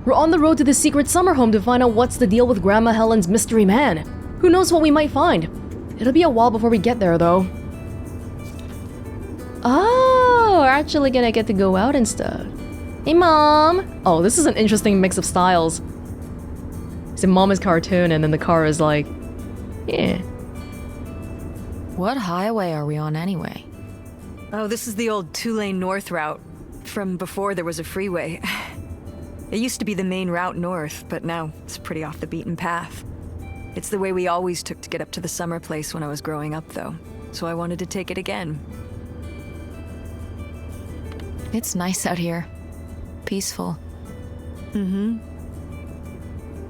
We're on the road to the secret summer home to find out what's the deal with Grandma Helen's mystery man. Who knows what we might find? It'll be a while before we get there, though. Oh, we're actually gonna get to go out and stuff. Hey, Mom! Oh, this is an interesting mix of styles. So Mom is cartoon, and then the car is like... yeah. What highway are we on anyway? Oh, this is the old two-lane north route, from before there was a freeway. It used to be the main route north, but now it's pretty off the beaten path. It's the way we always took to get up to the summer place when I was growing up, though, so I wanted to take it again. It's nice out here. Peaceful. Mm-hmm.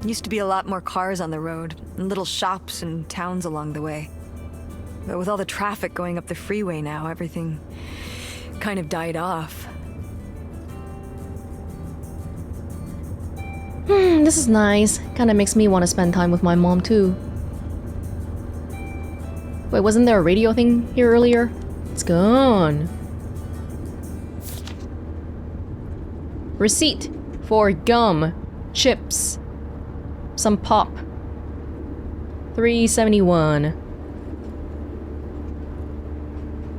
Used to be a lot more cars on the road, and little shops and towns along the way. But with all the traffic going up the freeway now, everything kind of died off. This is nice. Kinda makes me want to spend time with my mom, too. Wait, wasn't there a radio thing here earlier? It's gone. Receipt for gum, chips, some pop. $3.71.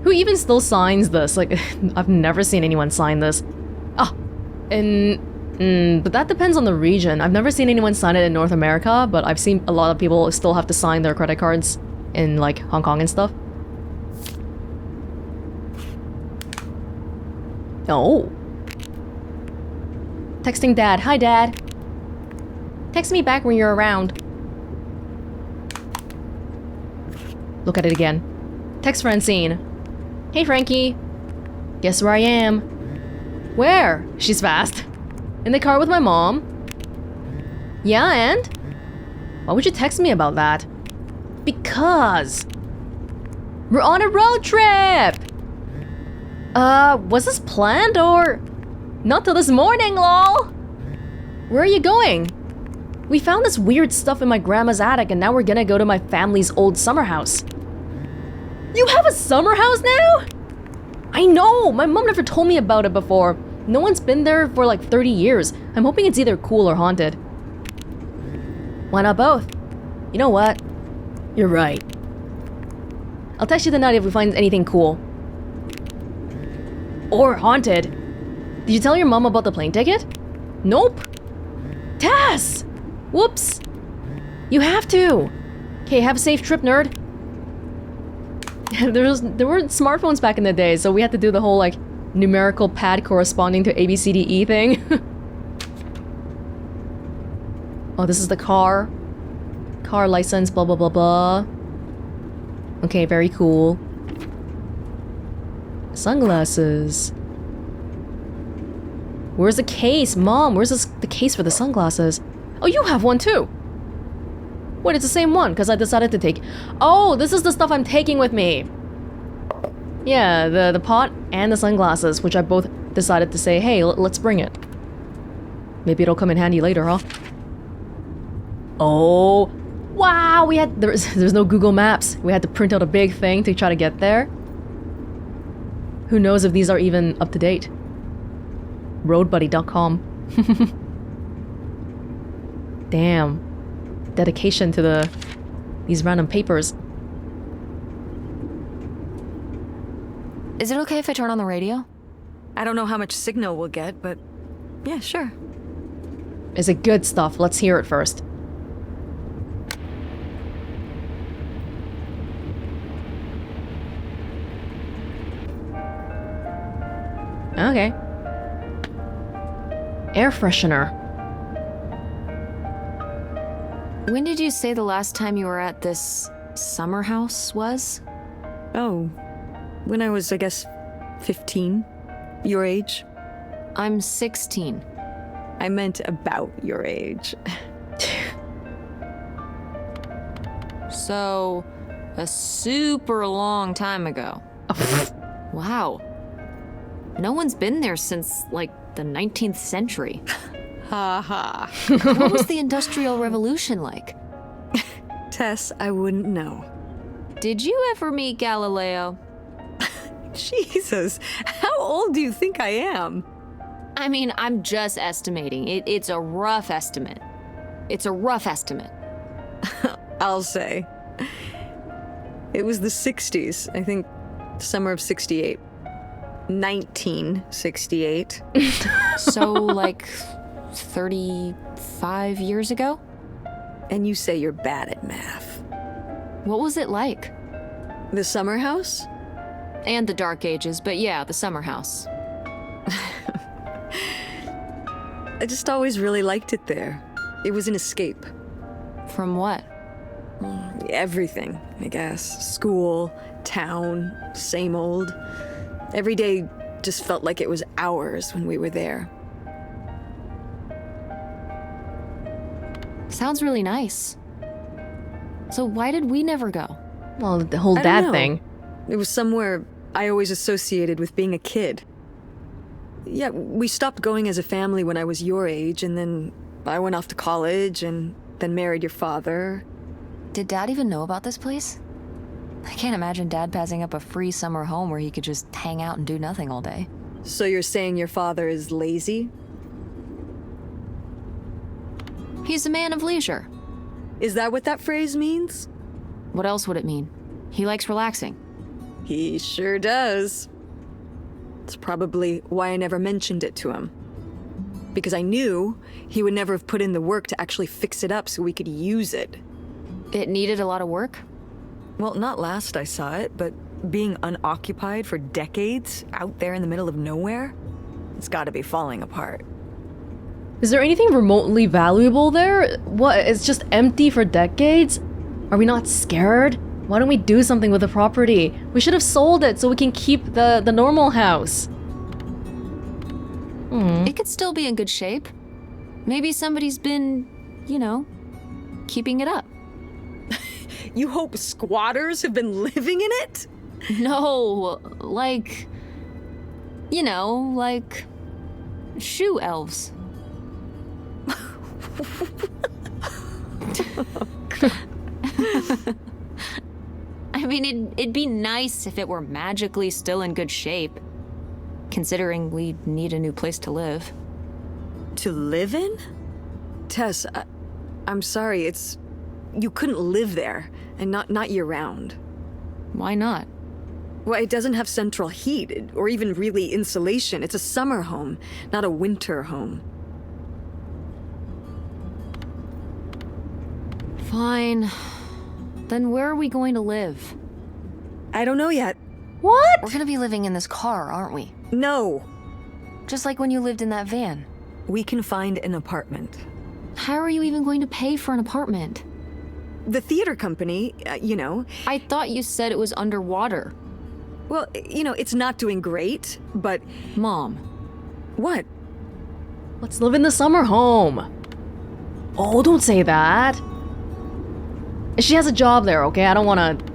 Who even still signs this? Like, I've never seen anyone sign this. Ah, but that depends on the region. I've never seen anyone sign it in North America, but I've seen a lot of people still have to sign their credit cards in, like, Hong Kong and stuff. Oh. Texting Dad. Hi, Dad. Text me back when you're around. Look at it again. Text Francine. Hey, Frankie. Guess where I am? Where? She's fast. In the car with my mom. Yeah, and? Why would you text me about that? Because we're on a road trip! Was this planned or... Not till this morning, lol! Where are you going? We found this weird stuff in my grandma's attic and now we're gonna go to my family's old summer house. You have a summer house now? I know! My mom never told me about it before. No one's been there for like 30 years. I'm hoping it's either cool or haunted. Why not both? You know what? You're right. I'll text you tonight if we find anything cool. Or haunted. Did you tell your mom about the plane ticket? Nope. Tess! Whoops. You have to. Okay, have a safe trip, nerd. There weren't smartphones back in the day, so we had to do the whole like numerical pad corresponding to ABCDE thing. Oh, this is the car. Car license, blah blah blah blah. Okay, very cool. Sunglasses. Where's the case? Mom, where's the case for the sunglasses? Oh, you have one too. Wait, it's the same one, because I decided to take... Oh, this is the stuff I'm taking with me. Yeah, the pot and the sunglasses, which I both decided to say, hey, let's bring it. Maybe it'll come in handy later, huh? Oh, wow, there's no Google Maps. We had to print out a big thing to try to get there. Who knows if these are even up to date. Roadbuddy.com. Damn. Dedication to these random papers. Is it okay if I turn on the radio? I don't know how much signal we'll get, but yeah, sure. Is it good stuff? Let's hear it first. Okay. Air freshener. When did you say the last time you were at this summer house was? Oh, when I was, I guess, 15. Your age. I'm 16. I meant about your age. So, a super long time ago. Wow. No one's been there since, like, the 19th century. Ha ha. What was the Industrial Revolution like? Tess, I wouldn't know. Did you ever meet Galileo? Jesus, how old do you think I am? I mean, I'm just estimating. It's a rough estimate. It's a rough estimate. I'll say. It was the 60s, I think, summer of 68. 1968. So, like, 35 years ago? And you say you're bad at math. What was it like? The summer house? And the Dark Ages, but yeah, the summer house. I just always really liked it there. It was an escape. From what? Everything, I guess. School, town, same old. Every day just felt like it was hours when we were there. Sounds really nice. So why did we never go? Well, the whole I don't dad know. thing. It was somewhere I always associated with being a kid. Yeah, we stopped going as a family when I was your age, and then I went off to college and then married your father. Did Dad even know about this place? I can't imagine Dad passing up a free summer home where he could just hang out and do nothing all day. So you're saying your father is lazy? He's a man of leisure. Is that what that phrase means? What else would it mean? He likes relaxing. He sure does. It's probably why I never mentioned it to him. Because I knew he would never have put in the work to actually fix it up so we could use it. It needed a lot of work? Well, not last I saw it, but being unoccupied for decades out there in the middle of nowhere, it's gotta be falling apart. Is there anything remotely valuable there? What, it's just empty for decades? Are we not scared? Why don't we do something with the property? We should have sold it so we can keep the normal house. It could still be in good shape. Maybe somebody's been, keeping it up. You hope squatters have been living in it? No, like shoe elves. I mean, it'd be nice if it were magically still in good shape, considering we need a new place to live. To live in? Tess, I'm sorry, you couldn't live there, and not year-round. Why not? Well, it doesn't have central heat, or even really insulation. It's a summer home, not a winter home. Fine. Then where are we going to live? I don't know yet. What? We're gonna be living in this car, aren't we? No. Just like when you lived in that van. We can find an apartment. How are you even going to pay for an apartment? The theater company, I thought you said it was underwater. well, it's not doing great, but... Mom. What? Let's live in the summer home. Oh, don't say that. She has a job there, okay? I don't want to...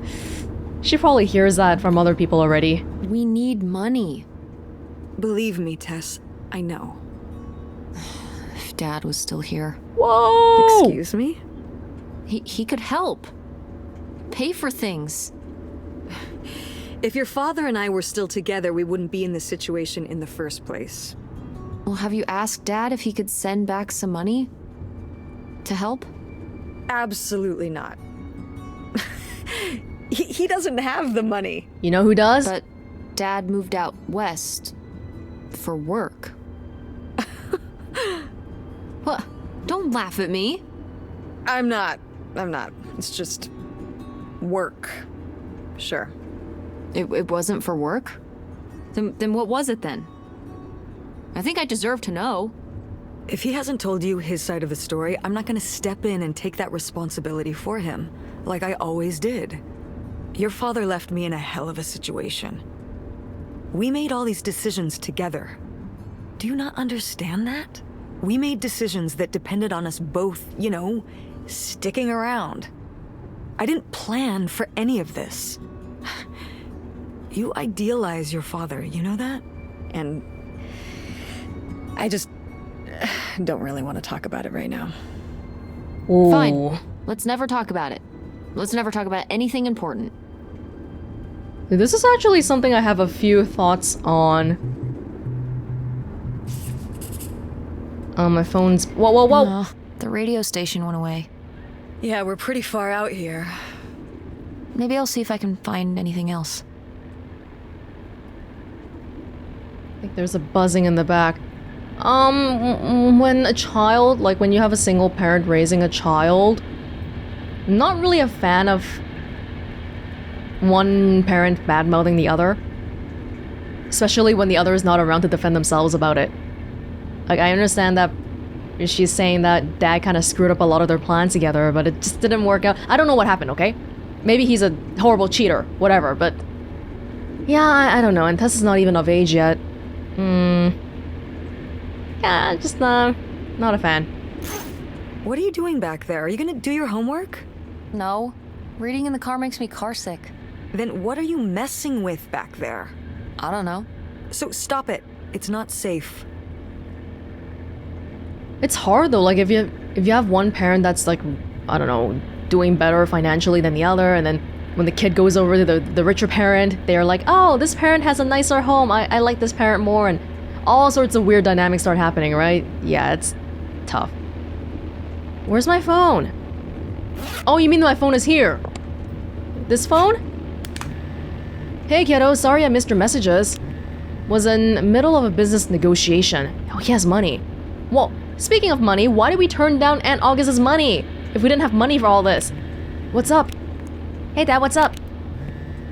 She probably hears that from other people already. We need money. Believe me, Tess, I know. If Dad was still here. Whoa! Excuse me? He could help. Pay for things. If your father and I were still together, we wouldn't be in this situation in the first place. Well, have you asked Dad if he could send back some money? To help? Absolutely not. He doesn't have the money. You know who does? But Dad moved out west for work. What? Don't laugh at me. I'm not. It's just... work. Sure. It wasn't for work? Then what was it then? I think I deserve to know. If he hasn't told you his side of the story, I'm not gonna step in and take that responsibility for him, like I always did. Your father left me in a hell of a situation. We made all these decisions together. Do you not understand that? We made decisions that depended on us both, sticking around. I didn't plan for any of this. You idealize your father, you know that? And I just don't really want to talk about it right now. Ooh. Fine. Let's never talk about it. Let's never talk about anything important. This is actually something I have a few thoughts on. My phone's... Whoa. The radio station went away. Yeah, we're pretty far out here. Maybe I'll see if I can find anything else. I think there's a buzzing in the back. When a child, like when you have a single parent raising a child, I'm not really a fan of one parent bad-mouthing the other. Especially when the other is not around to defend themselves about it. Like, I understand that she's saying that dad kind of screwed up a lot of their plans together, but it just didn't work out. I don't know what happened, okay? Maybe he's a horrible cheater, whatever, but... Yeah, I don't know, and Tess is not even of age yet. Yeah, just, not a fan. What are you doing back there? Are you gonna do your homework? No. Reading in the car makes me carsick. Then what are you messing with back there? I don't know. So stop it. It's not safe. It's hard though, like if you have one parent that's like, I don't know, doing better financially than the other, and then when the kid goes over to the richer parent, they're like, oh, this parent has a nicer home, I like this parent more, and all sorts of weird dynamics start happening, right? Yeah, it's tough. Where's my phone? Oh, you mean my phone is here? This phone? Hey kiddo, sorry I missed your messages. Was in middle of a business negotiation. Oh, he has money. Well, speaking of money, why did we turn down Aunt August's money if we didn't have money for all this? What's up? Hey Dad, what's up?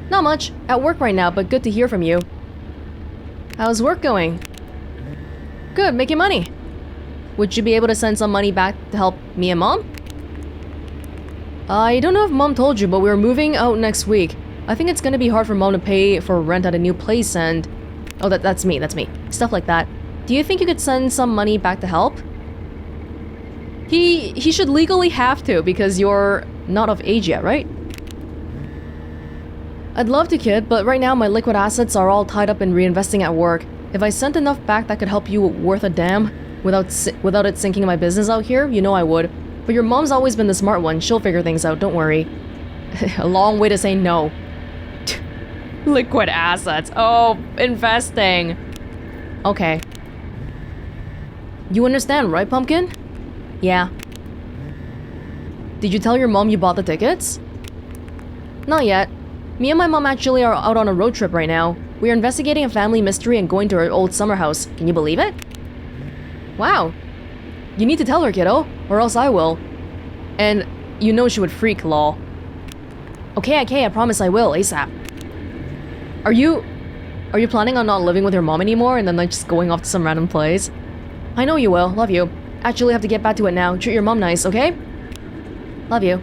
Not much. At work right now, but good to hear from you. How's work going? Good, making money. Would you be able to send some money back to help me and Mom? I don't know if Mom told you, but we're moving out next week. I think it's gonna be hard for Mom to pay for rent at a new place and... Oh, that's me. Stuff like that. Do you think you could send some money back to help? He should legally have to, because you're not of age yet, right? I'd love to, kid, but right now my liquid assets are all tied up in reinvesting at work. If I sent enough back that could help you worth a damn, without it sinking my business out here, you know I would. But your mom's always been the smart one. She'll figure things out, don't worry. A long way to say no. Liquid assets. Oh, investing. Okay. You understand, right, Pumpkin? Yeah. Did you tell your mom you bought the tickets? Not yet. Me and my mom actually are out on a road trip right now. We are investigating a family mystery and going to our old summer house. Can you believe it? Wow. You need to tell her, kiddo, or else I will. And you know she would freak, lol. Okay, I promise I will, ASAP. Are you planning on not living with your mom anymore and then like just going off to some random place? I know you will, love you. Actually have to get back to it now. Treat your mom nice, okay? Love you.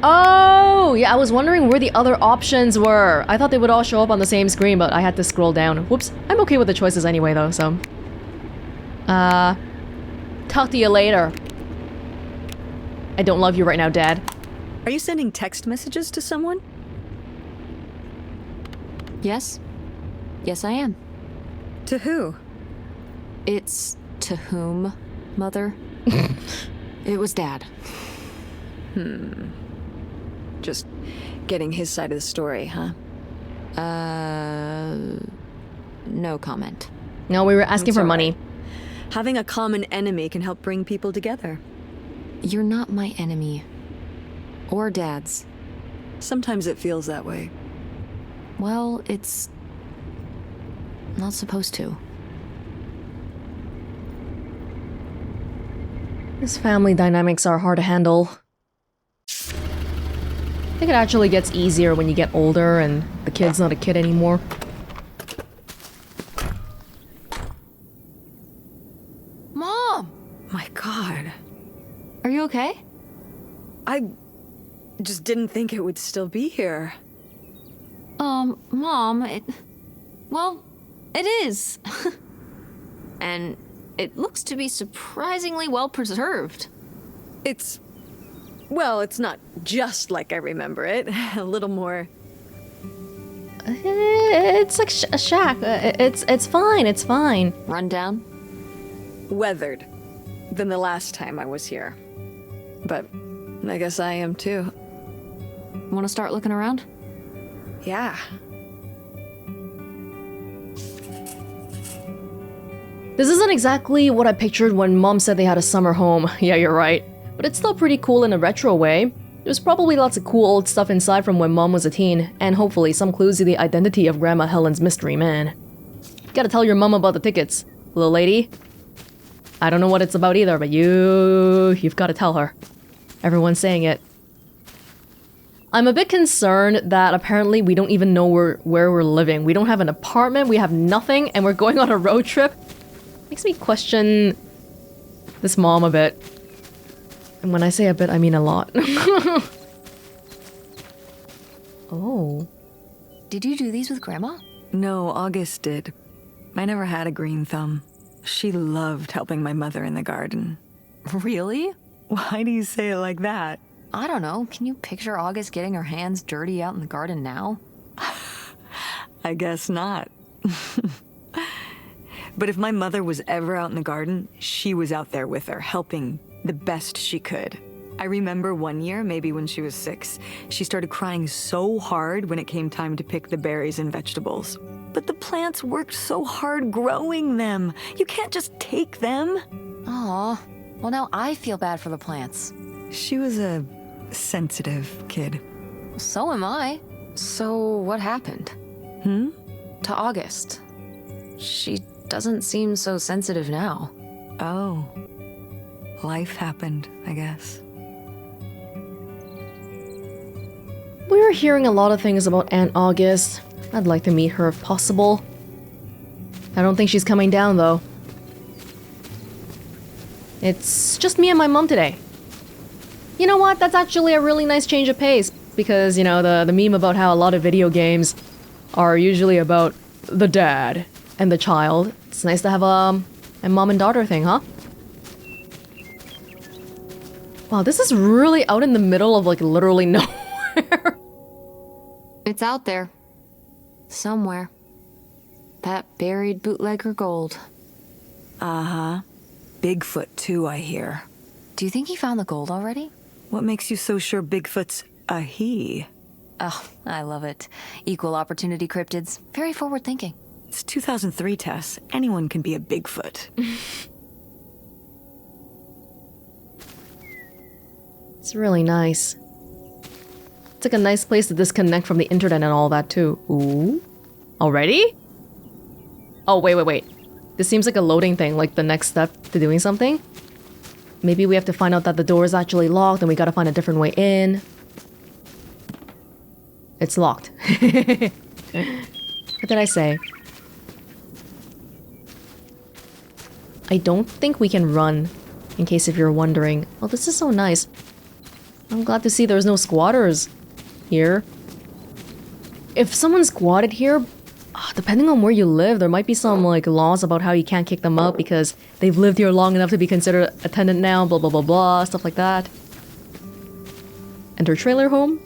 Oh, yeah, I was wondering where the other options were. I thought they would all show up on the same screen, but I had to scroll down. Whoops. I'm okay with the choices anyway, though, so... Talk to you later. I don't love you right now, Dad. Are you sending text messages to someone? Yes. Yes, I am. To who? It's to whom, Mother? It was Dad. Just getting his side of the story, huh? No comment. No, we were asking for money. Having a common enemy can help bring people together. You're not my enemy. Or Dad's. Sometimes it feels that way. Well, it's... not supposed to. These family dynamics are hard to handle. I think it actually gets easier when you get older and the kid's not a kid anymore. Mom! My God. Are you okay? I just didn't think it would still be here. Mom, well, it is. And it looks to be surprisingly well preserved. Well, it's not just like I remember it. A little more... It's like a shack. It's fine. Run down? weathered than the last time I was here. But I guess I am too. Want to start looking around? Yeah. This isn't exactly what I pictured when Mom said they had a summer home. Yeah, you're right. But it's still pretty cool in a retro way. There's probably lots of cool old stuff inside from when Mom was a teen, and hopefully some clues to the identity of Grandma Helen's mystery man. Gotta tell your mom about the tickets, little lady. I don't know what it's about either, but you've gotta tell her. Everyone's saying it. I'm a bit concerned that apparently we don't even know where we're living. We don't have an apartment, we have nothing, and we're going on a road trip. Makes me question this mom a bit. And when I say a bit, I mean a lot. Oh. Did you do these with Grandma? No, August did. I never had a green thumb. She loved helping my mother in the garden. Really? Why do you say it like that? I don't know. Can you picture August getting her hands dirty out in the garden now? I guess not. But if my mother was ever out in the garden, she was out there with her, helping the best she could. I remember one year, maybe when she was 6, she started crying so hard when it came time to pick the berries and vegetables. But the plants worked so hard growing them. You can't just take them. Aw. Well, now I feel bad for the plants. She was a sensitive kid. So am I. So what happened? To August. She doesn't seem so sensitive now. Oh. Life happened, I guess. We're hearing a lot of things about Aunt August. I'd like to meet her if possible. I don't think she's coming down, though. It's just me and my mom today. You know what? That's actually a really nice change of pace. Because, you know, the meme about how a lot of video games are usually about the dad and the child. It's nice to have a mom and daughter thing, huh? Wow, this is really out in the middle of, like, literally nowhere. It's out there. Somewhere. That buried bootlegger gold. Uh-huh. Bigfoot, too, I hear. Do you think he found the gold already? What makes you so sure Bigfoot's a he? Oh, I love it. Equal opportunity cryptids. Very forward thinking. It's 2003, Tess. Anyone can be a Bigfoot. It's really nice. It's like a nice place to disconnect from the internet and all that too. Ooh. Already? Oh, wait. This seems like a loading thing, like the next step to doing something. Maybe we have to find out that the door is actually locked and we gotta find a different way in. It's locked. What did I say? I don't think we can run, in case if you're wondering. Oh, this is so nice. I'm glad to see there's no squatters here. If someone squatted here, depending on where you live, there might be some like laws about how you can't kick them out because they've lived here long enough to be considered a tenant now, blah blah blah blah, stuff like that. Enter trailer home.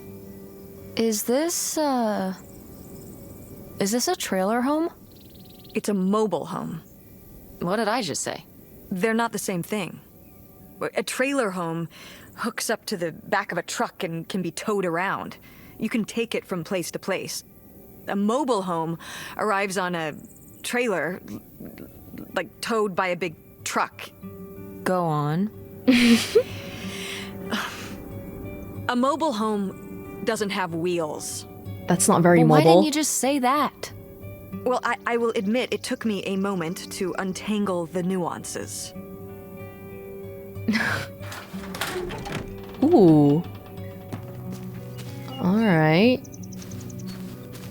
Is this a trailer home? It's a mobile home. What did I just say? They're not the same thing. A trailer home hooks up to the back of a truck and can be towed around. You can take it from place to place. A mobile home arrives on a trailer, like towed by a big truck. Go on. A mobile home doesn't have wheels. That's not very Why mobile. didn't you just say that? Well, I will admit it took me a moment to untangle the nuances. Ooh. Alright.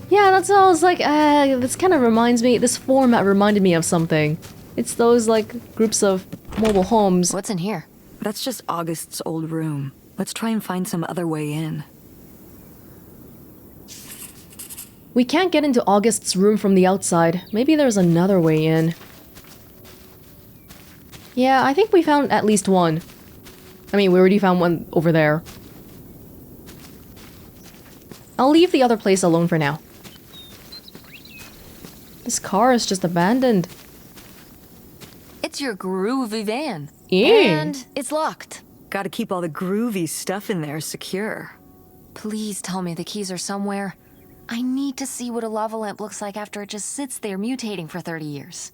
Yeah, that's all I was like, this kind of reminds me, this format reminded me of something. It's those, like, groups of mobile homes. What's in here? That's just August's old room. Let's try and find some other way in. We can't get into August's room from the outside. Maybe there's another way in. Yeah, I think we found at least one. I mean, we already found one over there. I'll leave the other place alone for now. This car is just abandoned. It's your groovy van. Yeah. And it's locked. Gotta keep all the groovy stuff in there secure. Please tell me the keys are somewhere. I need to see what a lava lamp looks like after it just sits there mutating for 30 years.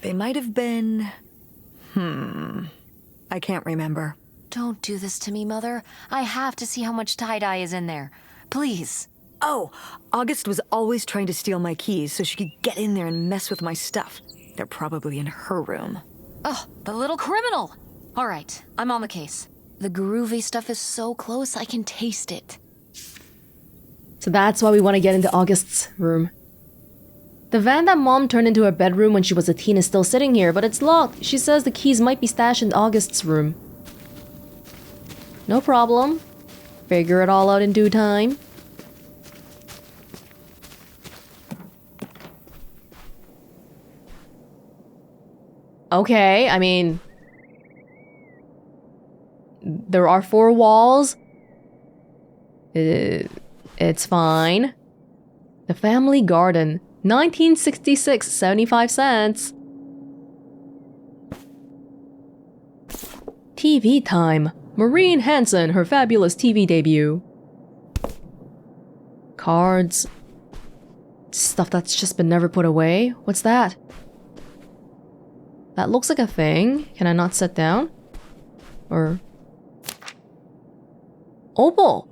They might have been... I can't remember. Don't do this to me, Mother. I have to see how much tie-dye is in there. Please. Oh, August was always trying to steal my keys so she could get in there and mess with my stuff. They're probably in her room. Oh, the little criminal. All right, I'm on the case. The groovy stuff is so close, I can taste it. So that's why we want to get into August's room. The van that Mom turned into her bedroom when she was a teen is still sitting here, but it's locked. She says the keys might be stashed in August's room. No problem. Figure it all out in due time. Okay, I mean... There are 4 walls. It's fine. The family garden. 1966, 75 cents. TV time. Maureen Hansen, her fabulous TV debut. Cards. Stuff that's just been never put away. What's that? That looks like a thing. Can I not sit down? Or... Opal!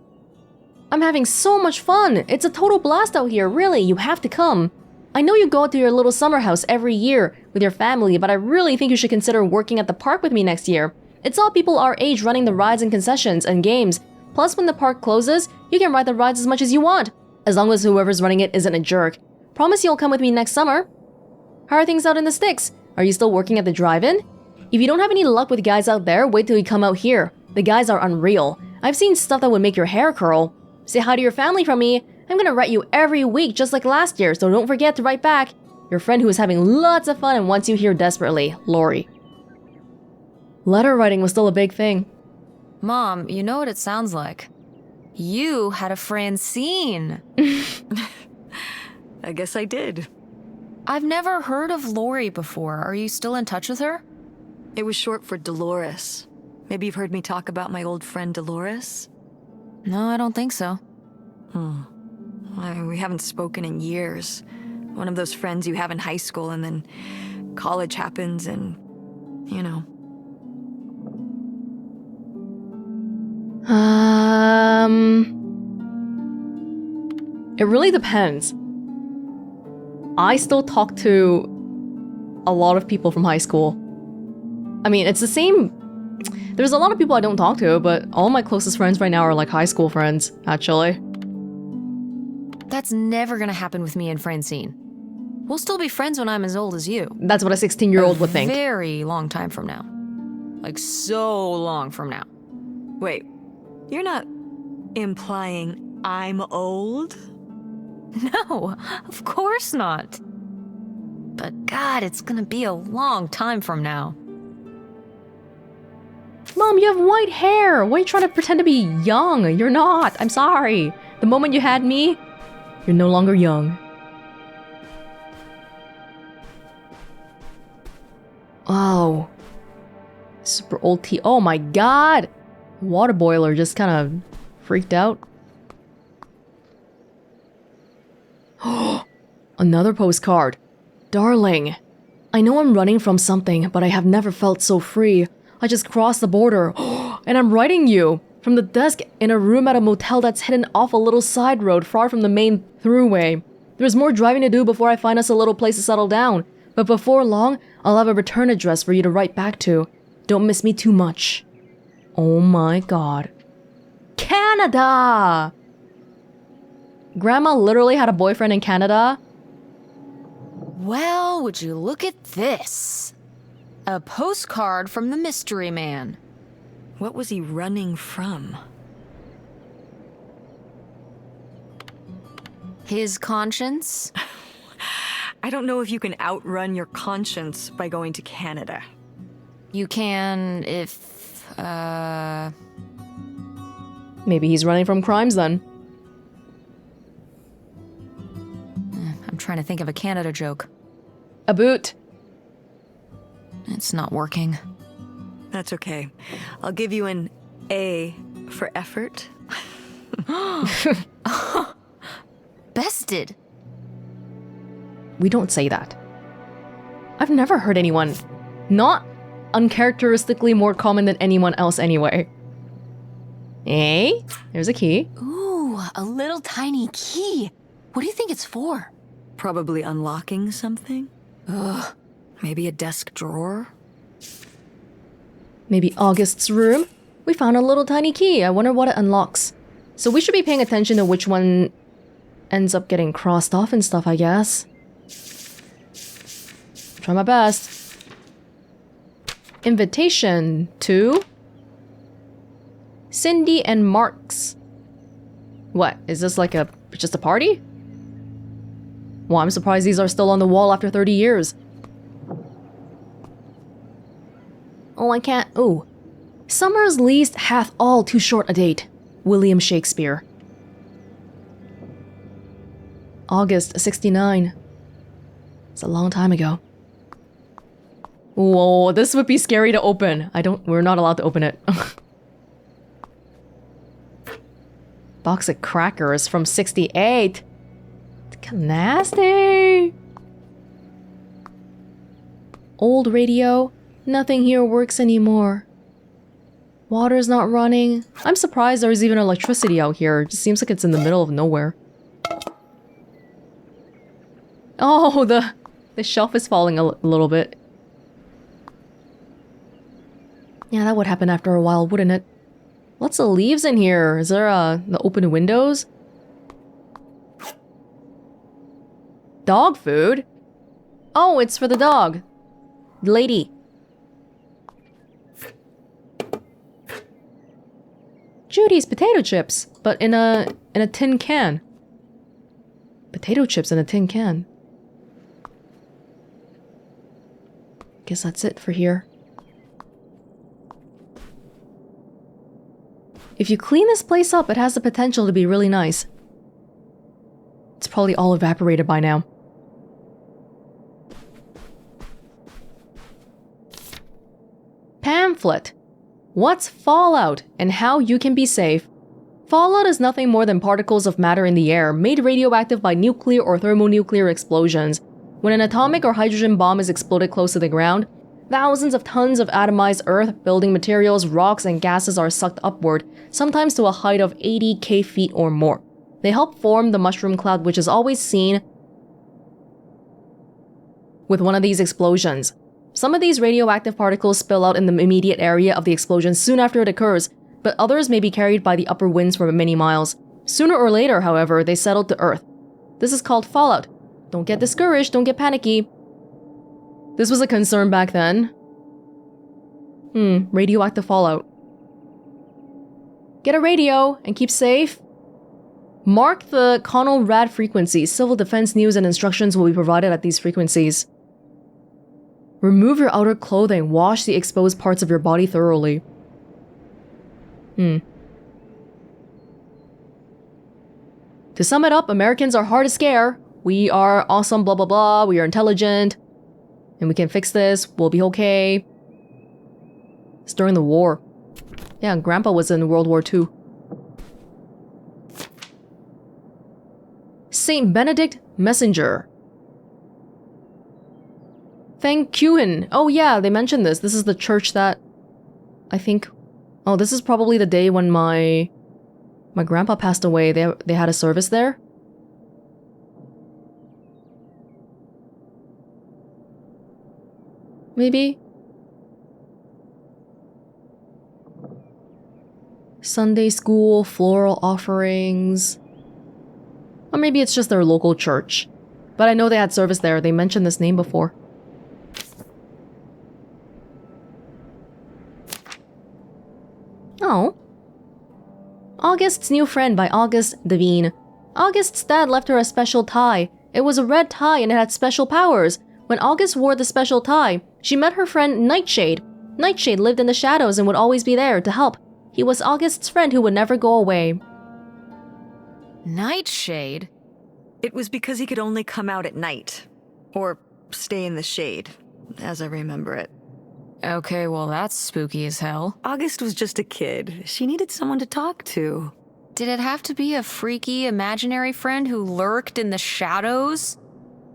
I'm having so much fun! It's a total blast out here, really, you have to come. I know you go out to your little summer house every year with your family, but I really think you should consider working at the park with me next year. It's all people our age running the rides and concessions and games. Plus, when the park closes, you can ride the rides as much as you want, as long as whoever's running it isn't a jerk. Promise you'll come with me next summer. How are things out in the sticks? Are you still working at the drive-in? If you don't have any luck with guys out there, wait till you come out here. The guys are unreal. I've seen stuff that would make your hair curl. Say hi to your family from me. I'm gonna write you every week just like last year, so don't forget to write back. Your friend who is having lots of fun and wants you here desperately, Lori. Letter writing was still a big thing. Mom, you know what it sounds like. You had a Francine. I guess I did. I've never heard of Lori before. Are you still in touch with her? It was short for Dolores. Maybe you've heard me talk about my old friend Dolores? No, I don't think so. We haven't spoken in years. One of those friends you have in high school and then college happens and, you know. It really depends. I still talk to a lot of people from high school. I mean, it's the same. There's a lot of people I don't talk to, but all my closest friends right now are like high school friends, actually. That's never gonna happen with me and Francine. We'll still be friends when I'm as old as you. That's what a 16-year-old would think. A very long time from now. Like, so long from now. Wait, you're not implying I'm old? No, of course not. But God, it's gonna be a long time from now. Mom, you have white hair. Why are you trying to pretend to be young? You're not. I'm sorry. The moment you had me, you're no longer young. Oh. Super old tea. Oh my god. Water boiler just kind of freaked out. Another postcard. Darling, I know I'm running from something, but I have never felt so free. I just crossed the border, and I'm writing you from the desk in a room at a motel that's hidden off a little side road far from the main throughway. There's more driving to do before I find us a little place to settle down, but before long, I'll have a return address for you to write back to. Don't miss me too much. Oh my god. Canada! Grandma literally had a boyfriend in Canada? Well, would you look at this? A postcard from the mystery man. What was he running from? His conscience? I don't know if you can outrun your conscience by going to Canada. You can if, Maybe he's running from crimes then. I'm trying to think of a Canada joke. A boot. It's not working. That's okay. I'll give you an A for effort. Bested. We don't say that. I've never heard anyone. Not uncharacteristically more common than anyone else anyway. Hey, there's a key. Ooh, a little tiny key. What do you think it's for? Probably unlocking something? Ugh. Maybe a desk drawer? Maybe August's room? We found a little tiny key. I wonder what it unlocks. So we should be paying attention to which one ends up getting crossed off and stuff, I guess. Try my best. Invitation to Cindy and Mark's. What? Is this like just a party? Well, I'm surprised these are still on the wall after 30 years. Oh, I can't. Ooh. Summer's least hath all too short a date. William Shakespeare. August 69. It's a long time ago. Whoa, this would be scary to open. We're not allowed to open it. Box of crackers from 68. It's kinda nasty. Old radio. Nothing here works anymore. Water's not running. I'm surprised there's even electricity out here. It just seems like it's in the middle of nowhere. Oh, the shelf is falling a little bit. Yeah, that would happen after a while, wouldn't it? Lots of leaves in here. Is there the open windows? Dog food? Oh, it's for the dog. Lady. Judy's potato chips, but in a tin can. Potato chips in a tin can. Guess that's it for here. If you clean this place up, it has the potential to be really nice. It's probably all evaporated by now. Pamphlet. What's fallout and how you can be safe? Fallout is nothing more than particles of matter in the air, made radioactive by nuclear or thermonuclear explosions. When an atomic or hydrogen bomb is exploded close to the ground, thousands of tons of atomized earth, building materials, rocks, and gases are sucked upward, sometimes to a height of 80,000 feet or more. They help form the mushroom cloud which is always seen with one of these explosions. Some of these radioactive particles spill out in the immediate area of the explosion soon after it occurs, but others may be carried by the upper winds for many miles. Sooner or later, however, they settle to Earth. This is called fallout. Don't get discouraged, don't get panicky. This was a concern back then. Radioactive fallout. Get a radio and keep safe. Mark the Connell rad frequencies. Civil defense news and instructions will be provided at these frequencies. Remove your outer clothing. Wash the exposed parts of your body thoroughly. To sum it up, Americans are hard to scare. We are awesome, blah blah blah. We are intelligent. And we can fix this. We'll be okay. It's during the war. Yeah, Grandpa was in World War II. Saint Benedict Messenger. Thank you. Oh yeah, they mentioned this. This is the church that I think. Oh, this is probably the day when my grandpa passed away. They had a service there. Maybe. Sunday school, floral offerings. Or maybe it's just their local church. But I know they had service there. They mentioned this name before. Oh. August's New Friend by Tess Devine. August's dad left her a special tie. It was a red tie and it had special powers. When August wore the special tie, she met her friend Nightshade. Nightshade lived in the shadows and would always be there to help. He was August's friend who would never go away. Nightshade? It was because he could only come out at night. Or stay in the shade, as I remember it. Okay, well that's spooky as hell. August was just a kid. She needed someone to talk to. Did it have to be a freaky, imaginary friend who lurked in the shadows?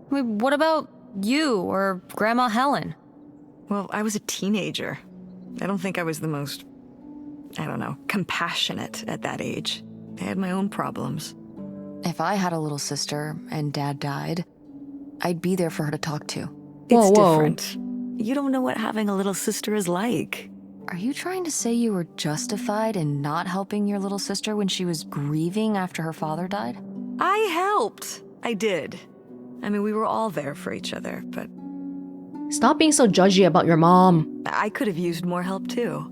I mean, what about you or Grandma Helen? Well, I was a teenager. I don't think I was the most, compassionate at that age. I had my own problems. If I had a little sister and Dad died, I'd be there for her to talk to. It's Whoa. different. You don't know what having a little sister is like. Are you trying to say you were justified in not helping your little sister when she was grieving after her father died? I helped. I did. I mean, we were all there for each other, but Stop being so judgy about your mom. I could have used more help too.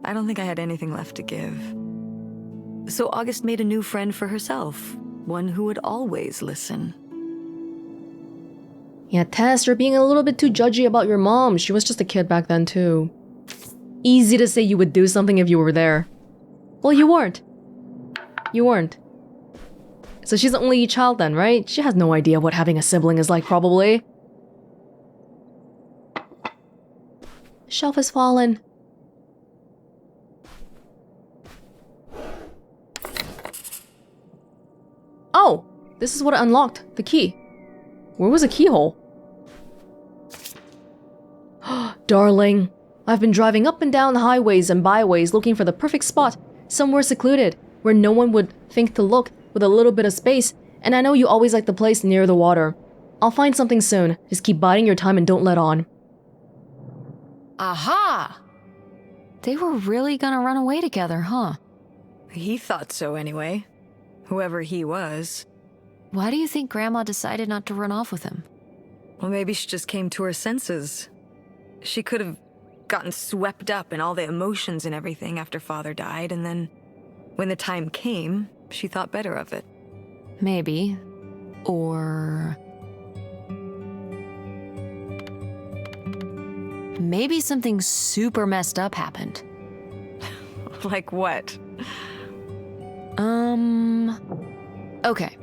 I don't think I had anything left to give. So August made a new friend for herself, one who would always listen. Yeah, Tess, you're being a little bit too judgy about your mom. She was just a kid back then, too. Easy to say you would do something if you were there. Well, you weren't. You weren't. So she's the only child then, right? She has no idea what having a sibling is like, probably. Shelf has fallen. Oh! This is what unlocked the key. Where was the keyhole? Darling, I've been driving up and down highways and byways looking for the perfect spot, somewhere secluded, where no one would think to look, with a little bit of space, and I know you always like the place near the water. I'll find something soon. Just keep biding your time and don't let on. Aha! They were really gonna run away together, huh? He thought so anyway. Whoever he was. Why do you think Grandma decided not to run off with him? Well, maybe she just came to her senses. She could have gotten swept up in all the emotions and everything after Father died, and then when the time came, she thought better of it. Maybe. Or maybe something super messed up happened. Like what? Okay.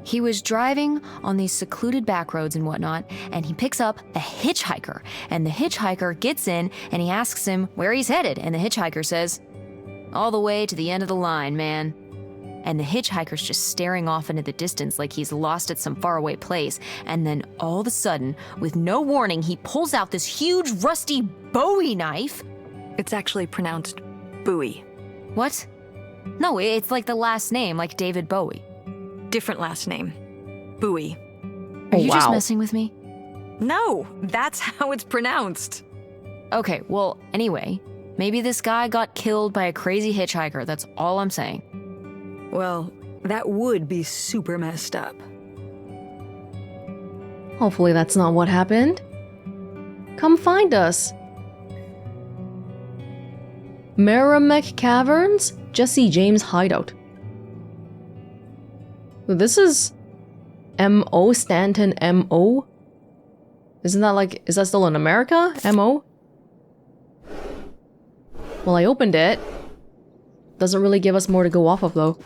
He was driving on these secluded back roads and whatnot, and he picks up a hitchhiker. And the hitchhiker gets in, and he asks him where he's headed. And the hitchhiker says, "All the way to the end of the line, man." And the hitchhiker's just staring off into the distance like he's lost at some faraway place. And then all of a sudden, with no warning, he pulls out this huge rusty Bowie knife. It's actually pronounced Bowie. What? No, it's like the last name, like David Bowie. Different last name. Bowie. Are you just wow. messing with me? No, that's how it's pronounced. Okay, well, anyway, maybe this guy got killed by a crazy hitchhiker. That's all I'm saying. Well, that would be super messed up. Hopefully that's not what happened. Come find us. Merrimack Caverns? Jesse James Hideout. This is M.O. Stanton M.O. Isn't that like, is that still in America? M.O.? Well, I opened it. Doesn't really give us more to go off of though.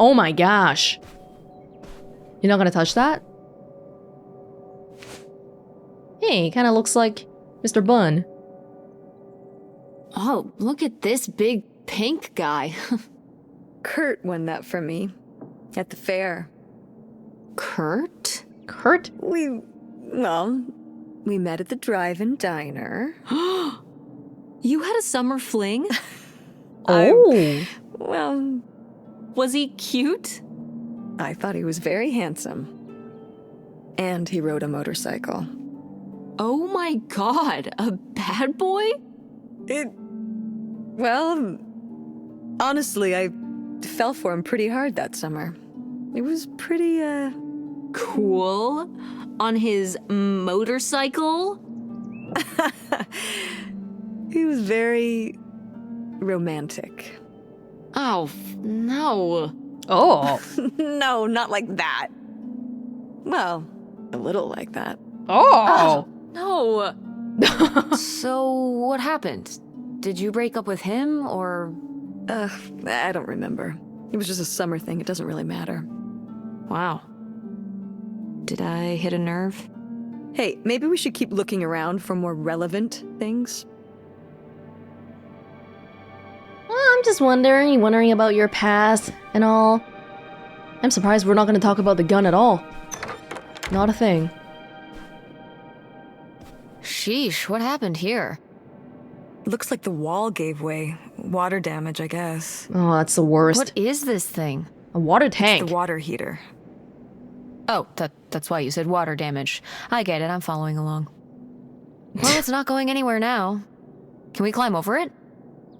Oh my gosh. You're not gonna touch that? Hey, kinda looks like Mr. Bun. Oh, look at this big pink guy. Kurt won that from me at the fair. Kurt? Kurt? We met at the drive-in diner. You had a summer fling? Oh. Well, Was he cute? I thought he was very handsome. And he rode a motorcycle. Oh my god, a bad boy? Honestly, I fell for him pretty hard that summer. It was pretty, Cool. On his motorcycle? he was very romantic. Oh, no. Oh. No, not like that. Well, a little like that. Oh. No. So, what happened? Did you break up with him, or? I don't remember. It was just a summer thing. It doesn't really matter. Wow. Did I hit a nerve? Hey, maybe we should keep looking around for more relevant things. I'm just wondering about your past and all. I'm surprised we're not gonna talk about the gun at all. Not a thing. Sheesh, what happened here? Looks like the wall gave way. Water damage, I guess. Oh, that's the worst. What is this thing? A water It's tank. the water heater. Oh, that's why you said water damage. I get it, I'm following along. Well, it's not going anywhere now. Can we climb over it?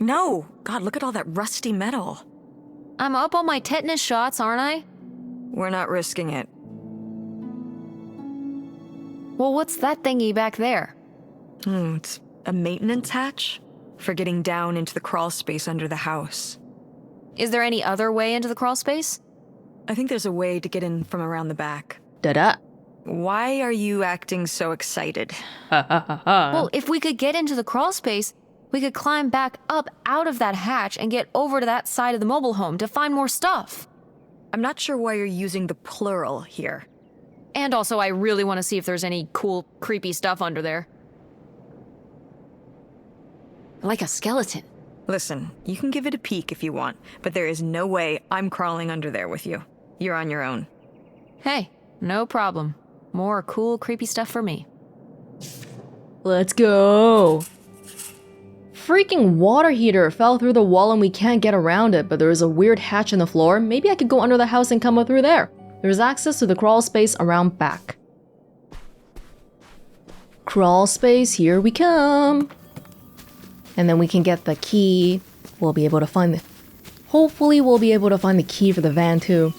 No! God, look at all that rusty metal. I'm up on my tetanus shots, aren't I? We're not risking it. Well, what's that thingy back there? It's a maintenance hatch for getting down into the crawl space under the house. Is there any other way into the crawl space? I think there's a way to get in from around the back. Da-da. Why are you acting so excited? Well, if we could get into the crawl space, we could climb back up out of that hatch and get over to that side of the mobile home to find more stuff. I'm not sure why you're using the plural here. And also, I really want to see if there's any cool, creepy stuff under there. Like a skeleton. Listen, you can give it a peek if you want, but there is no way I'm crawling under there with you. You're on your own. Hey, no problem. More cool, creepy stuff for me. Let's go. Freaking water heater fell through the wall and we can't get around it, but there is a weird hatch in the floor. Maybe I could go under the house and come up through there. There's access to the crawl space around back. Crawl space, here we come. And then we can get the key. We'll be able to find the... Hopefully we'll be able to find the key for the van too.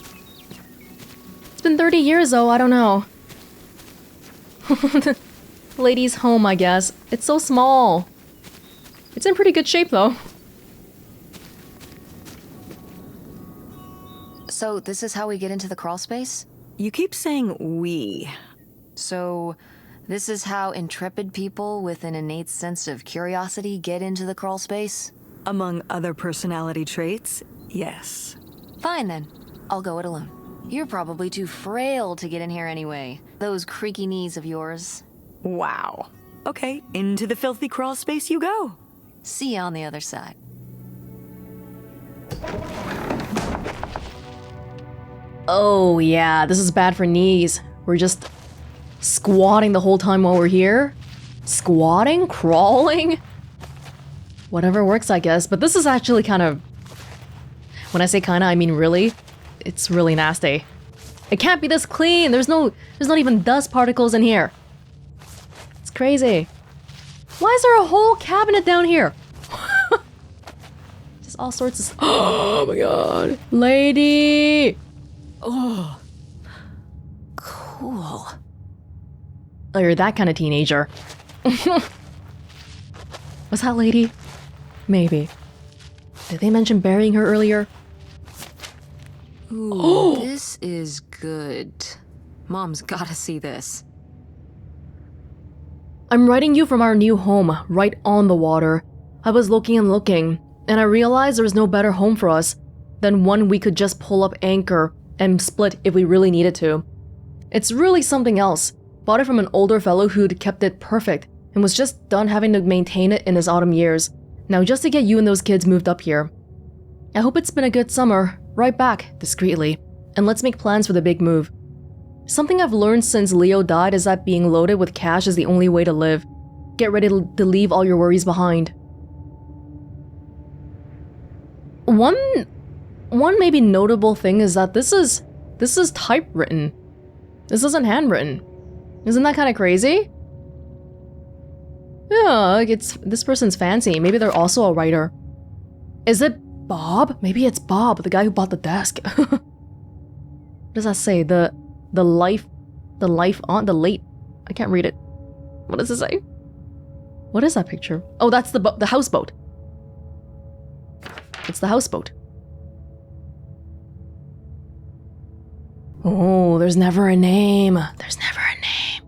It's been 30 years though, I don't know. Lady's home, I guess. It's so small. It's in pretty good shape though. So, this is how we get into the crawl space? You keep saying we. So, this is how intrepid people with an innate sense of curiosity get into the crawl space? Among other personality traits, yes. Fine then. I'll go it alone. You're probably too frail to get in here anyway. Those creaky knees of yours. Wow. Okay, into the filthy crawl space you go. See you on the other side. Oh yeah, this is bad for knees. We're just squatting the whole time while we're here. Squatting? Crawling? Whatever works, I guess. But this is actually kind of... When I say kinda, I mean really. It's really nasty. It can't be this clean. There's not even dust particles in here. It's crazy. Why is there a whole cabinet down here? Just all sorts of... Oh my god. Lady! Oh. Cool. Oh, you're that kind of teenager. Was that lady? Maybe. Did they mention burying her earlier? Ooh, this is good. Mom's gotta see this. I'm writing you from our new home, right on the water. I was looking and looking, and I realized there was no better home for us than one we could just pull up anchor and split if we really needed to. It's really something else. Bought it from an older fellow who'd kept it perfect and was just done having to maintain it in his autumn years. Now just to get you and those kids moved up here. I hope it's been a good summer. Right back, discreetly. And let's make plans for the big move. Something I've learned since Leo died is that being loaded with cash is the only way to live. Get ready to leave all your worries behind. One maybe notable thing is that this is typewritten. This isn't handwritten. Isn't that kind of crazy? Yeah, like this person's fancy. Maybe they're also a writer. Is it Bob? Maybe it's Bob, the guy who bought the desk. What does that say? The late. I can't read it. What does it say? What is that picture? Oh, that's the houseboat. It's the houseboat. Oh, there's never a name. There's never a name.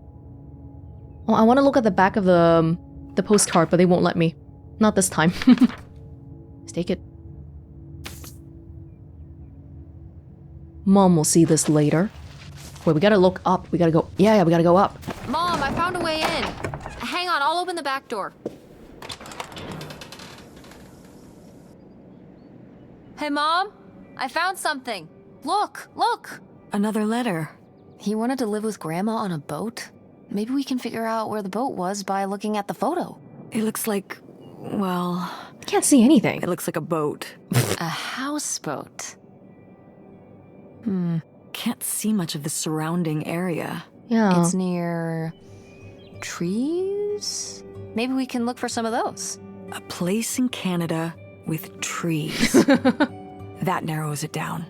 Oh, I want to look at the back of the postcard, but they won't let me. Not this time. Let's take it. Mom will see this later. Wait, we gotta look up. We gotta go. Yeah, we gotta go up. Mom, I found a way in. Hang on, I'll open the back door. Hey, Mom, I found something. Look, look. Another letter. He wanted to live with Grandma on a boat. Maybe we can figure out where the boat was by looking at the photo. It looks like, well, I can't see anything. it looks like a boat. A houseboat. Can't see much of the surrounding area. Yeah. It's near trees? Maybe we can look for some of those. A place in Canada with trees. That narrows it down.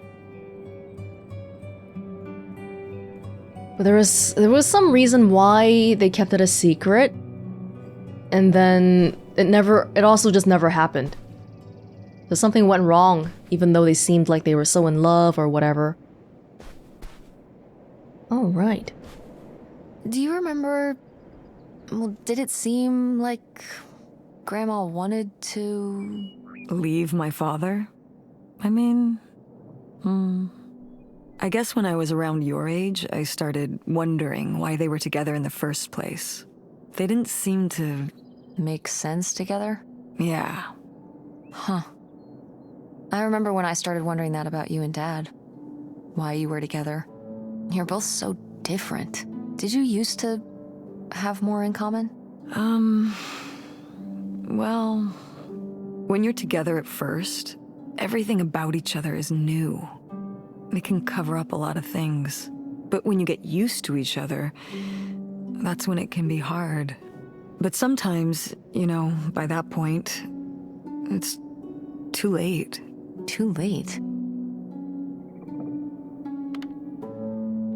But there was some reason why they kept it a secret. And then it also just never happened. So something went wrong, even though they seemed like they were so in love or whatever. Oh, right. Do you remember... Well, did it seem like Grandma wanted to... Leave my father? I mean, I guess when I was around your age, I started wondering why they were together in the first place. They didn't seem to... Make sense together? Yeah. Huh. I remember when I started wondering that about you and Dad. Why you were together. You're both so different. Did you used to have more in common? Well, when you're together at first, everything about each other is new. It can cover up a lot of things. But when you get used to each other, that's when it can be hard. But sometimes, by that point, it's too late. Too late?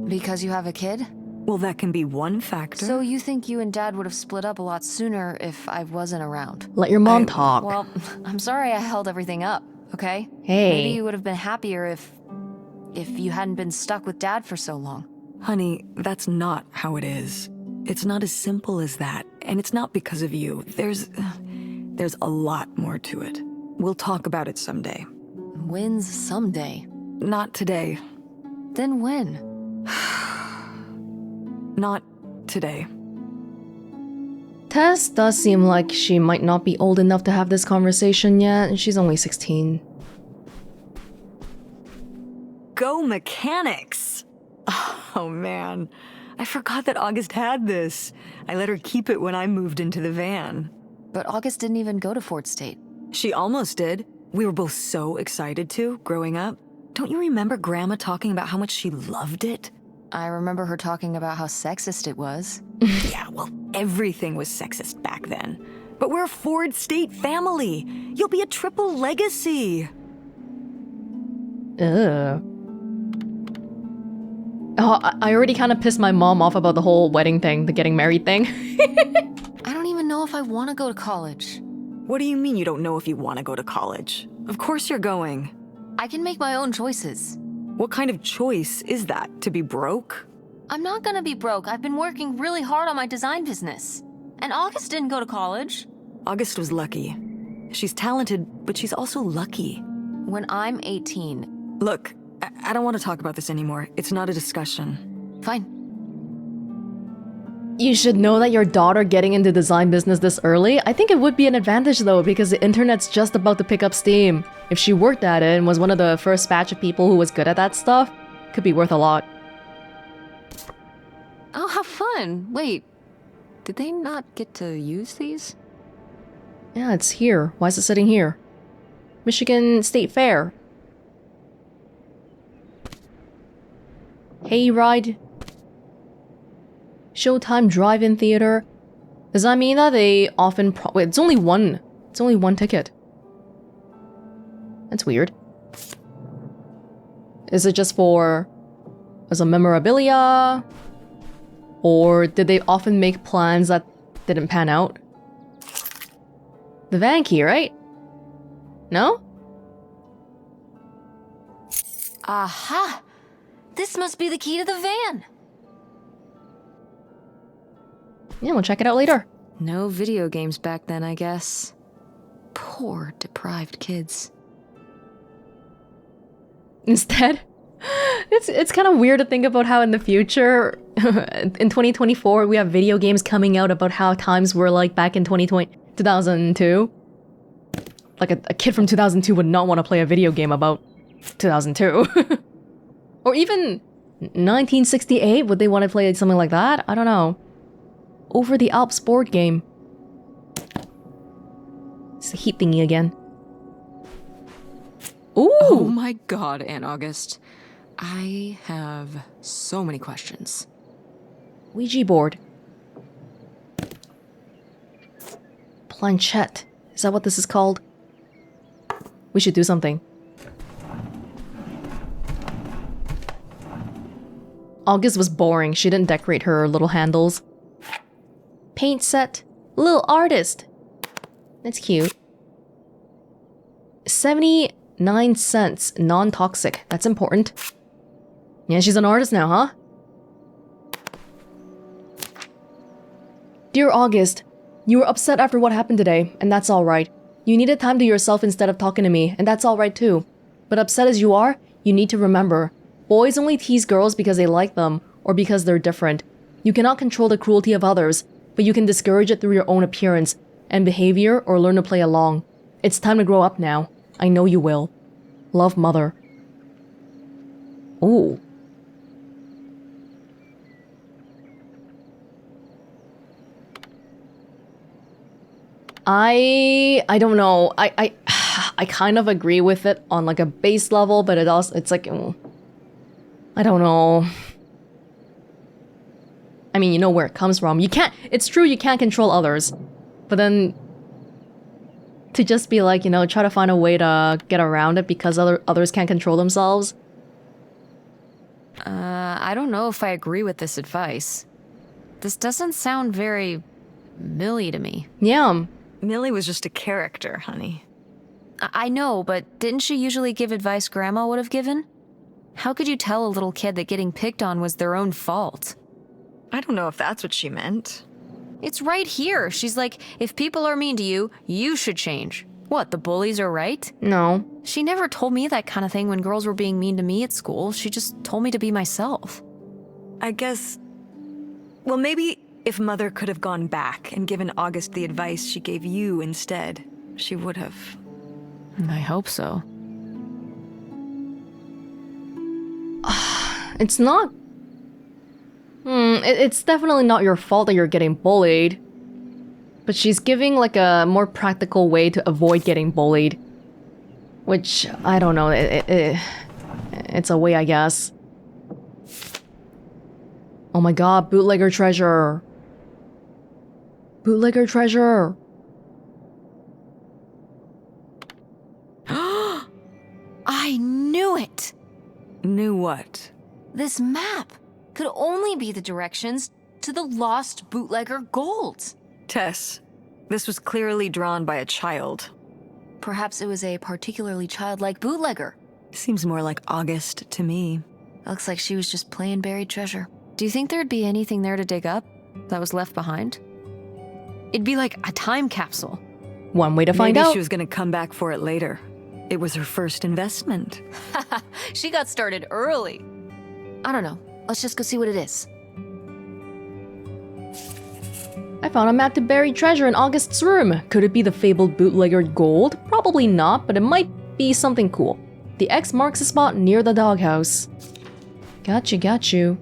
Because you have a kid? Well, that can be one factor. So you think you and Dad would have split up a lot sooner if I wasn't around? Let your mom talk. Well, I'm sorry I held everything up, okay? Hey. Maybe you would have been happier if you hadn't been stuck with Dad for so long. Honey, that's not how it is. It's not as simple as that, and it's not because of you. There's a lot more to it. We'll talk about it someday. When's someday? Not today. Then when? Not today. Tess does seem like she might not be old enough to have this conversation yet, and she's only 16. Go mechanics! Oh man, I forgot that August had this. I let her keep it when I moved into the van. But August didn't even go to Fort State. She almost did. We were both so excited to, growing up. Don't you remember Grandma talking about how much she loved it? I remember her talking about how sexist it was. Yeah, well, everything was sexist back then. But we're a Ford State family. You'll be a triple legacy. Ugh. Oh, I already kind of pissed my mom off about the whole wedding thing, the getting married thing. I don't even know if I want to go to college. What do you mean you don't know if you want to go to college? Of course you're going. I can make my own choices. What kind of choice is that? To be broke? I'm not gonna be broke. I've been working really hard on my design business. And August didn't go to college. August was lucky. She's talented, but she's also lucky. When I'm 18. Look, I don't want to talk about this anymore. It's not a discussion. Fine. You should know that your daughter getting into design business this early. I think it would be an advantage though, because the internet's just about to pick up steam. If she worked at it and was one of the first batch of people who was good at that stuff, could be worth a lot. Oh, how fun. Wait, did they not get to use these? Yeah, it's here. Why is it sitting here? Michigan State Fair. Hayride. Showtime Drive-In Theater. Does that mean that they often wait, it's only one ticket. That's weird. Is it just for as a memorabilia? Or did they often make plans that didn't pan out? The van key, right? No? Aha! This must be the key to the van! Yeah, we'll check it out later. No video games back then, I guess. Poor, deprived kids. Instead, it's kind of weird to think about how in the future, in 2024, we have video games coming out about how times were like back in 2002. like a kid from 2002 would not want to play a video game about 2002. Or even 1968, would they want to play something like that? I don't know. Over the Alps board game. It's a heat thingy again. Ooh! Oh my god, Aunt August. I have so many questions. Ouija board. Planchette. Is that what this is called? We should do something. August was boring. She didn't decorate her little handles. Paint set. Little artist. That's cute. 79 cents. Non-toxic. That's important. Yeah, she's an artist now, huh? Dear August, you were upset after what happened today, and that's alright. You needed time to yourself instead of talking to me, and that's alright too. But upset as you are, you need to remember, boys only tease girls because they like them, or because they're different. You cannot control the cruelty of others, but you can discourage it through your own appearance and behavior or learn to play along. It's time to grow up now. I know you will. Love, Mother. Ooh. I don't know. I kind of agree with it on like a base level, but it's like I don't know. I mean, you know where it comes from. It's true you can't control others. But then to just be like, try to find a way to get around it because others can't control themselves. I don't know if I agree with this advice. This doesn't sound very Millie to me. Yeah. Millie was just a character, honey. I know, but didn't she usually give advice Grandma would have given? How could you tell a little kid that getting picked on was their own fault? I don't know if that's what she meant. It's right here. She's like, if people are mean to you, you should change. What, the bullies are right? No. She never told me that kind of thing when girls were being mean to me at school. She just told me to be myself. I guess... Well, maybe if Mother could have gone back and given August the advice she gave you instead, she would have. I hope so. It's not... It's definitely not your fault that you're getting bullied. But she's giving like a more practical way to avoid getting bullied. Which, I don't know, it's a way, I guess. Oh my god, bootlegger treasure. Bootlegger treasure. I knew it! Knew what? This map could only be the directions to the lost bootlegger gold. Tess, this was clearly drawn by a child. Perhaps it was a particularly childlike bootlegger. Seems more like August to me. Looks like she was just playing buried treasure. Do you think there'd be anything there to dig up that was left behind? It'd be like a time capsule. One way to find Maybe out. she was gonna come back for it later. It was her first investment. She got started early. I don't know. Let's just go see what it is. I found a map to buried treasure in August's room. Could it be the fabled bootlegger gold? Probably not, but it might be something cool. The X marks a spot near the doghouse. Got you.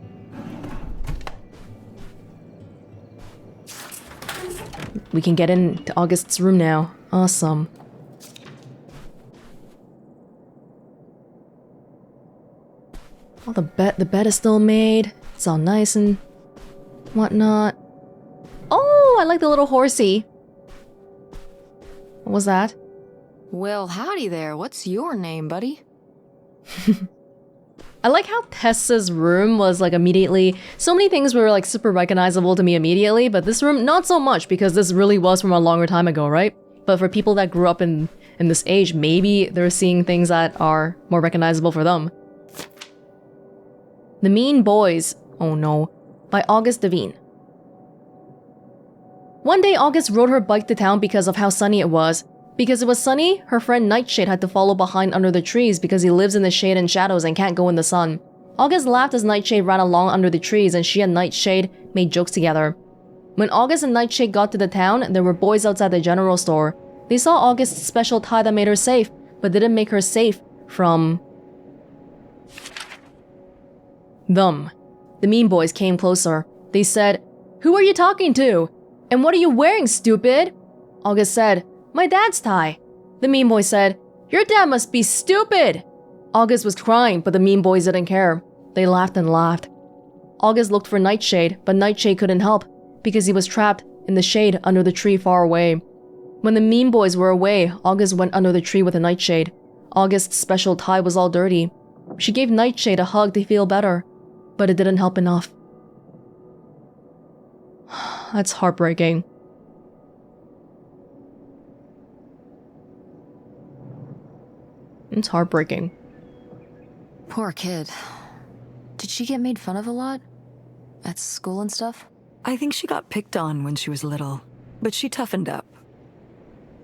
We can get into August's room now. Awesome. Oh, the bed is still made. It's all nice and whatnot. Oh, I like the little horsey. What was that? Well, howdy there. What's your name, buddy? I like how Tessa's room was like immediately... So many things were like super recognizable to me immediately, but this room, not so much because this really was from a longer time ago, right? But for people that grew up in this age, maybe they're seeing things that are more recognizable for them. The Mean Boys, oh no, by August Devine. One day August rode her bike to town because of how sunny it was. Because it was sunny, her friend Nightshade had to follow behind under the trees because he lives in the shade and shadows and can't go in the sun. August laughed as Nightshade ran along under the trees and she and Nightshade made jokes together. When August and Nightshade got to the town, there were boys outside the general store. They saw August's special tie that made her safe, but didn't make her safe from them. The mean boys came closer. They said, "Who are you talking to? And what are you wearing, stupid?" August said, "My dad's tie." The mean boy said, "Your dad must be stupid." August was crying, but the mean boys didn't care. They laughed and laughed. August looked for Nightshade, but Nightshade couldn't help because he was trapped in the shade under the tree far away. When the mean boys were away, August went under the tree with a Nightshade. August's special tie was all dirty. She gave Nightshade a hug to feel better, but it didn't help enough. That's heartbreaking. It's heartbreaking. Poor kid. Did she get made fun of a lot? At school and stuff? I think she got picked on when she was little, but she toughened up.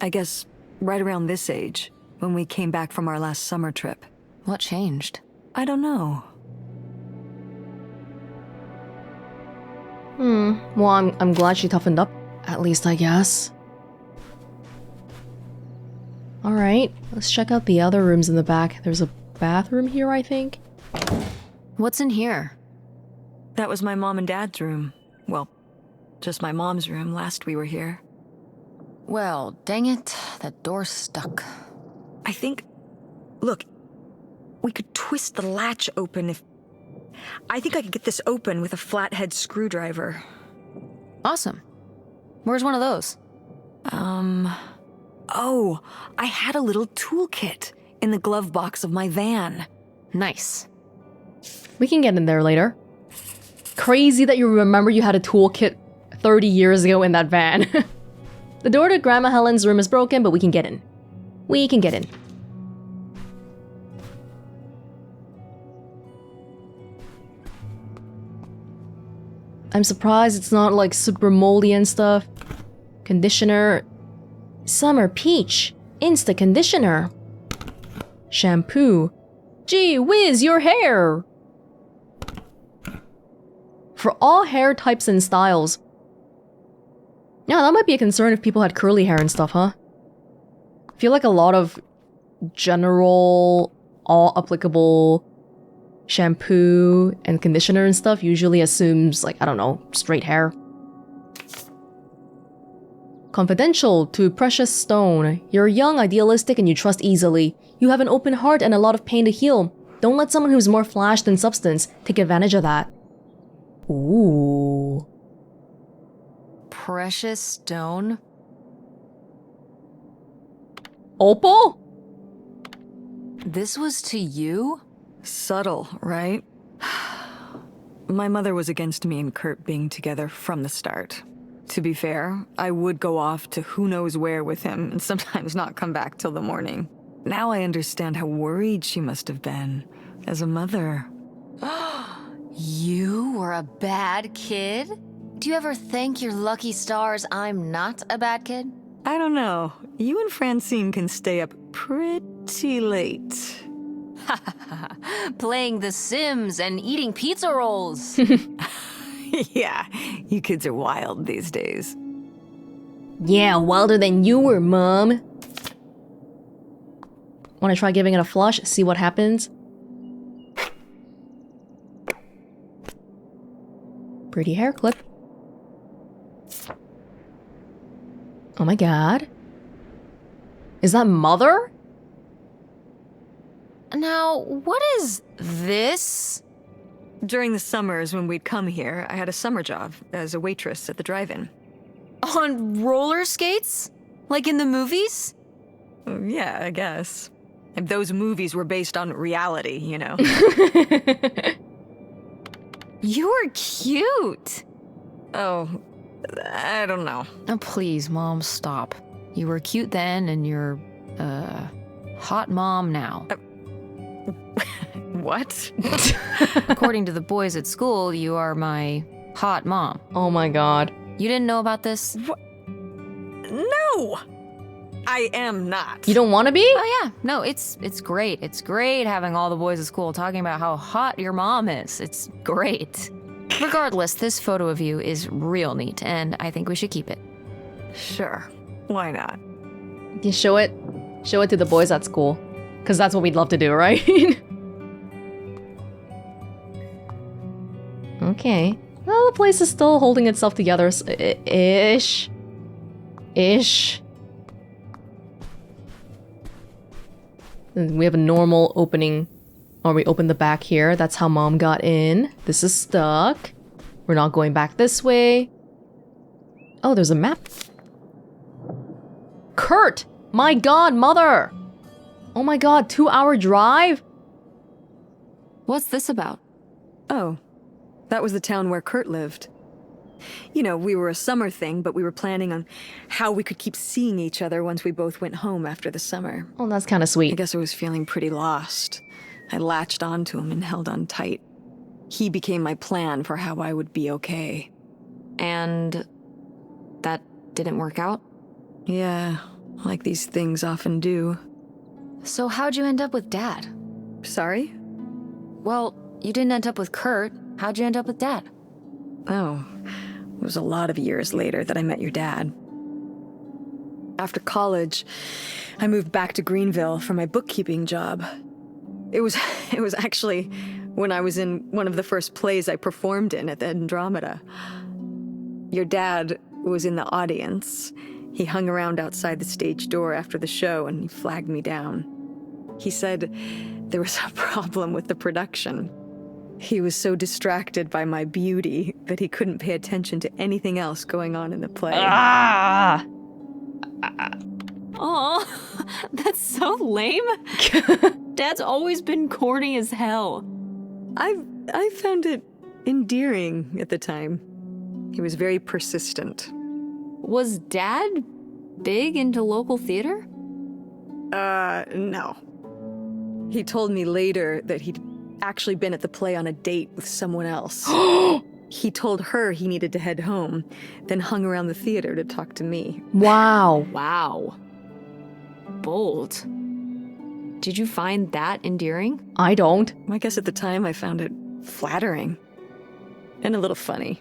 I guess right around this age, when we came back from our last summer trip. What changed? I don't know. Well, I'm glad she toughened up, at least I guess. Alright, let's check out the other rooms in the back. There's a bathroom here, I think. What's in here? That was my mom and dad's room. Well, just my mom's room last we were here. Well, dang it, that door's stuck. I think... Look, we could twist the latch open if... I think I could get this open with a flathead screwdriver. Awesome. Where's one of those? Oh, I had a little toolkit in the glove box of my van. Nice. We can get in there later. Crazy that you remember you had a toolkit 30 years ago in that van. The door to Grandma Helen's room is broken, but we can get in. We can get in. I'm surprised it's not like super moldy and stuff. Conditioner. Summer Peach. Insta conditioner. Shampoo. Gee whiz, your hair! For all hair types and styles. Yeah, that might be a concern if people had curly hair and stuff, huh? I feel like a lot of general, all applicable shampoo and conditioner and stuff usually assumes, like, I don't know, straight hair. Confidential to Precious Stone. You're young, idealistic, and you trust easily. You have an open heart and a lot of pain to heal. Don't let someone who's more flash than substance take advantage of that. Ooh. Precious Stone? Opal? This was to you? Subtle, right? My mother was against me and Kurt being together from the start. To be fair, I would go off to who knows where with him and sometimes not come back till the morning. Now I understand how worried she must have been as a mother. You were a bad kid? Do you ever thank your lucky stars I'm not a bad kid? I don't know. You and Francine can stay up pretty late. Playing The Sims and eating pizza rolls. Yeah, you kids are wild these days. Yeah, wilder than you were, Mom. Wanna try giving it a flush, see what happens? Pretty hair clip. Oh my god. Is that Mother? Now, what is this? During the summers when we'd come here, I had a summer job as a waitress at the drive-in. On roller skates? Like in the movies? Yeah, I guess. And those movies were based on reality, you know. You were cute. Oh, I don't know. Oh, please, Mom, stop. You were cute then, and you're, hot mom now. What? According to the boys at school, you are my hot mom. Oh my god. You didn't know about this? What? No! I am not. You don't want to be? Oh yeah, no, it's great. It's great having all the boys at school talking about how hot your mom is. It's great. Regardless, this photo of you is real neat, and I think we should keep it. Sure. Why not? You show it to the boys at school. Because that's what we'd love to do, right? Okay. Well, the place is still holding itself together. Ish. We have a normal opening. Or we open the back here. That's how Mom got in. This is stuck. We're not going back this way. Oh, there's a map. Kurt! My god, Mother! Oh my god, 2-hour drive? What's this about? Oh, that was the town where Kurt lived. You know, we were a summer thing, but we were planning on how we could keep seeing each other once we both went home after the summer. Oh, that's kind of sweet. I guess I was feeling pretty lost. I latched onto him and held on tight. He became my plan for how I would be okay. And that didn't work out? Yeah, like these things often do. So how'd you end up with Dad? Sorry? Well, you didn't end up with Kurt. How'd you end up with Dad? Oh, it was a lot of years later that I met your dad. After college, I moved back to Greenville for my bookkeeping job. It was actually when I was in one of the first plays I performed in at the Andromeda. Your dad was in the audience. He hung around outside the stage door after the show and he flagged me down. He said there was a problem with the production. He was so distracted by my beauty that he couldn't pay attention to anything else going on in the play. Ah! Aw, that's so lame. Dad's always been corny as hell. I found it endearing at the time. He was very persistent. Was Dad big into local theater? No. He told me later that he'd actually been at the play on a date with someone else. He told her he needed to head home, then hung around the theater to talk to me. Wow. Wow. Bold. Did you find that endearing? I don't. I guess at the time I found it flattering. And a little funny.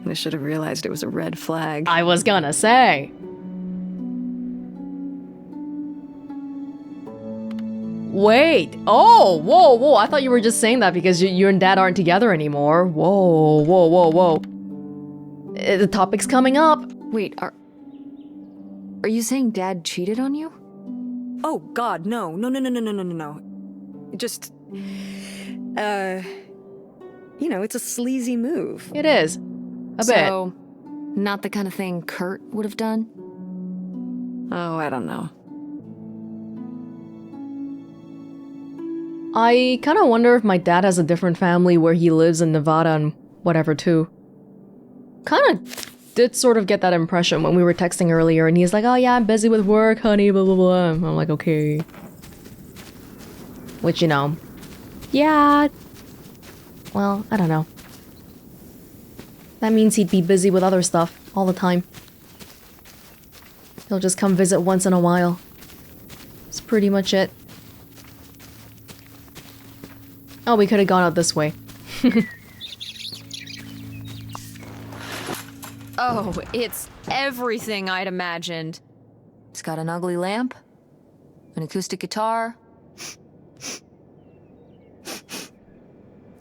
I should have realized it was a red flag. I was gonna say. Wait. Oh, whoa. I thought you were just saying that because you and Dad aren't together anymore. Whoa. The topic's coming up. Wait, are you saying Dad cheated on you? Oh, God, no. No. Just, it's a sleazy move. It is. A bit. So, not the kind of thing Kurt would have done? Oh, I don't know. I kind of wonder if my dad has a different family where he lives in Nevada and whatever too. Kind of did sort of get that impression when we were texting earlier and he's like, oh yeah, I'm busy with work, honey, blah, blah, blah. I'm like, okay. Which, yeah. Well, I don't know. That means he'd be busy with other stuff all the time. He'll just come visit once in a while. That's pretty much it. Oh, we could have gone out this way. Oh, it's everything I'd imagined. It's got an ugly lamp, an acoustic guitar,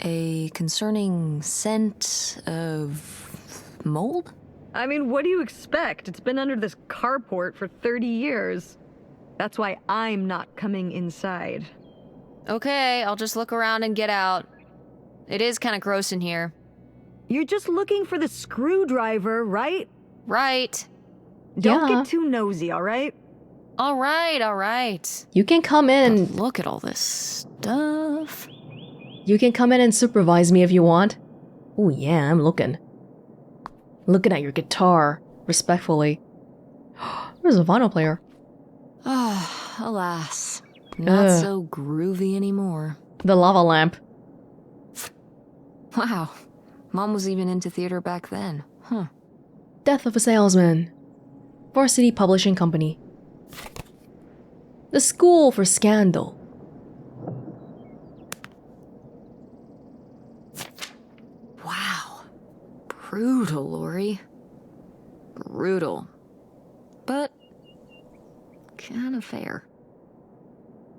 a concerning scent of mold? I mean, what do you expect? It's been under this carport for 30 years. That's why I'm not coming inside. Okay, I'll just look around and get out. It is kind of gross in here. You're just looking for the screwdriver, right? Right. Don't Yeah. get too nosy, all right? All right. You can come in. But look at all this stuff. You can come in and supervise me if you want. Oh yeah, I'm looking. Looking at your guitar, respectfully. There's a vinyl player. Ah, alas. Not Ugh. so groovy anymore. The lava lamp. Wow. Mom was even into theater back then. Huh. Death of a Salesman. Varsity Publishing Company. The School for Scandal. Wow. Brutal, Lori. Brutal. But kind of fair.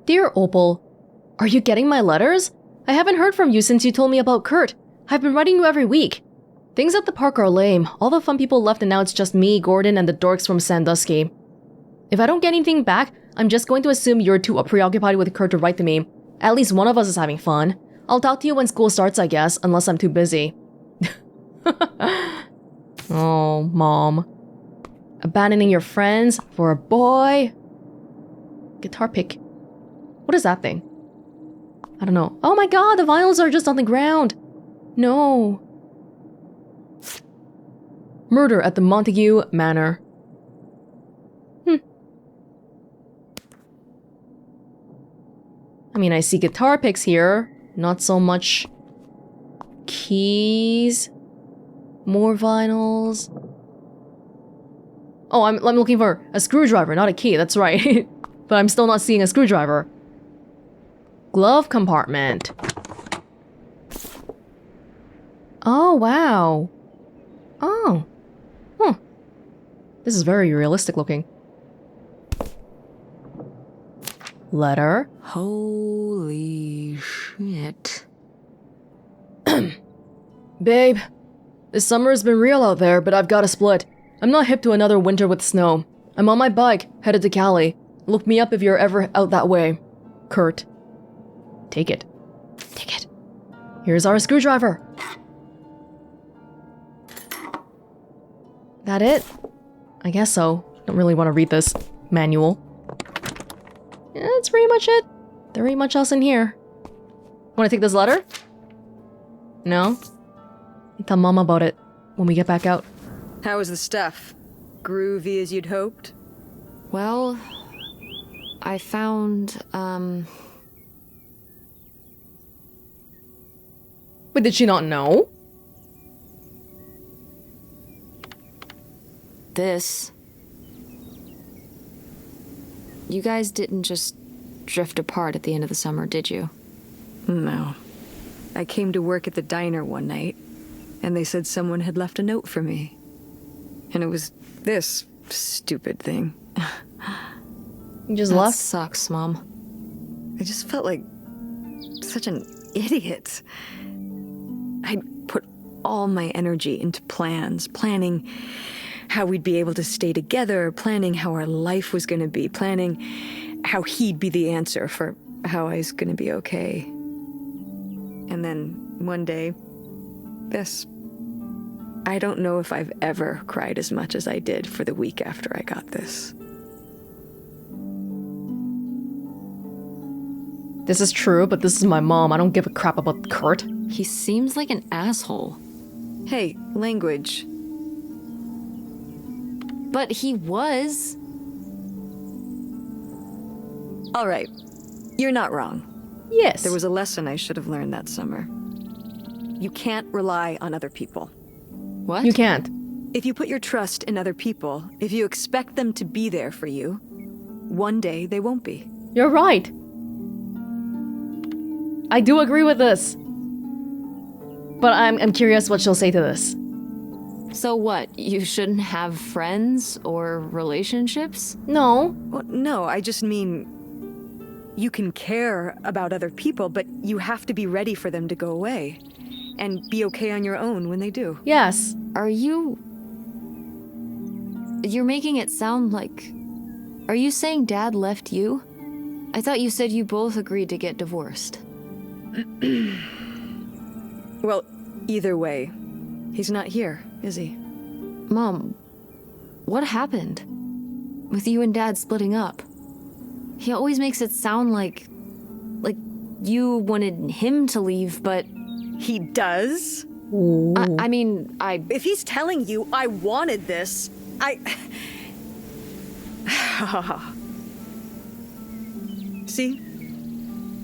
Dear Opal, are you getting my letters? I haven't heard from you since you told me about Kurt. I've been writing you every week. Things at the park are lame. All the fun people left and now it's just me, Gordon, and the dorks from Sandusky. If I don't get anything back, I'm just going to assume you're too preoccupied with Kurt to write to me. At least one of us is having fun. I'll talk to you when school starts, I guess, unless I'm too busy. Oh, Mom. Abandoning your friends for a boy? Guitar pick. What is that thing? I don't know. Oh my god, the violins are just on the ground. No. Murder at the Montague Manor. I mean, I see guitar picks here. Not so much keys. More vinyls. Oh, I'm looking for a screwdriver, not a key. That's right. But I'm still not seeing a screwdriver. Glove compartment. Oh, wow. Oh. Huh. This is very realistic looking. Letter. Holy shit. Babe, this summer has been real out there, but I've got to split. I'm not hip to another winter with snow. I'm on my bike, headed to Cali. Look me up if you're ever out that way. Kurt. Take it. Take it. Here's our screwdriver. That it? I guess so. Don't really want to read this manual. Yeah, that's pretty much it. There ain't much else in here. Want to take this letter? No? I'll tell Mom about it when we get back out. How was the stuff? Groovy as you'd hoped? Well, I found, But did she not know? this. You guys didn't just drift apart at the end of the summer, did you? No. I came to work at the diner one night, and they said someone had left a note for me. And it was this stupid thing. You just That left? sucks, Mom. I just felt like such an idiot. I'd put all my energy into planning how we'd be able to stay together, planning how our life was going to be, planning how he'd be the answer for how I was going to be okay. And then one day, this. I don't know if I've ever cried as much as I did for the week after I got this. This is true, but this is my mom. I don't give a crap about Kurt. He seems like an asshole. Hey, language. But he was. All right, you're not wrong. Yes. There was a lesson I should have learned that summer. You can't rely on other people. What? You can't. If you put your trust in other people, if you expect them to be there for you, one day they won't be. You're right. I do agree with this. But I'm curious what she'll say to this. So what? You shouldn't have friends or relationships? No. Well, no, I just mean you can care about other people, but you have to be ready for them to go away and be okay on your own when they do. Yes. Are you... You're making it sound like... Are you saying Dad left you? I thought you said you both agreed to get divorced. Well, either way, he's not here, is he? Mom, what happened? With you and Dad splitting up? He always makes it sound like you wanted him to leave, but... He does? I mean, If he's telling you I wanted this, See?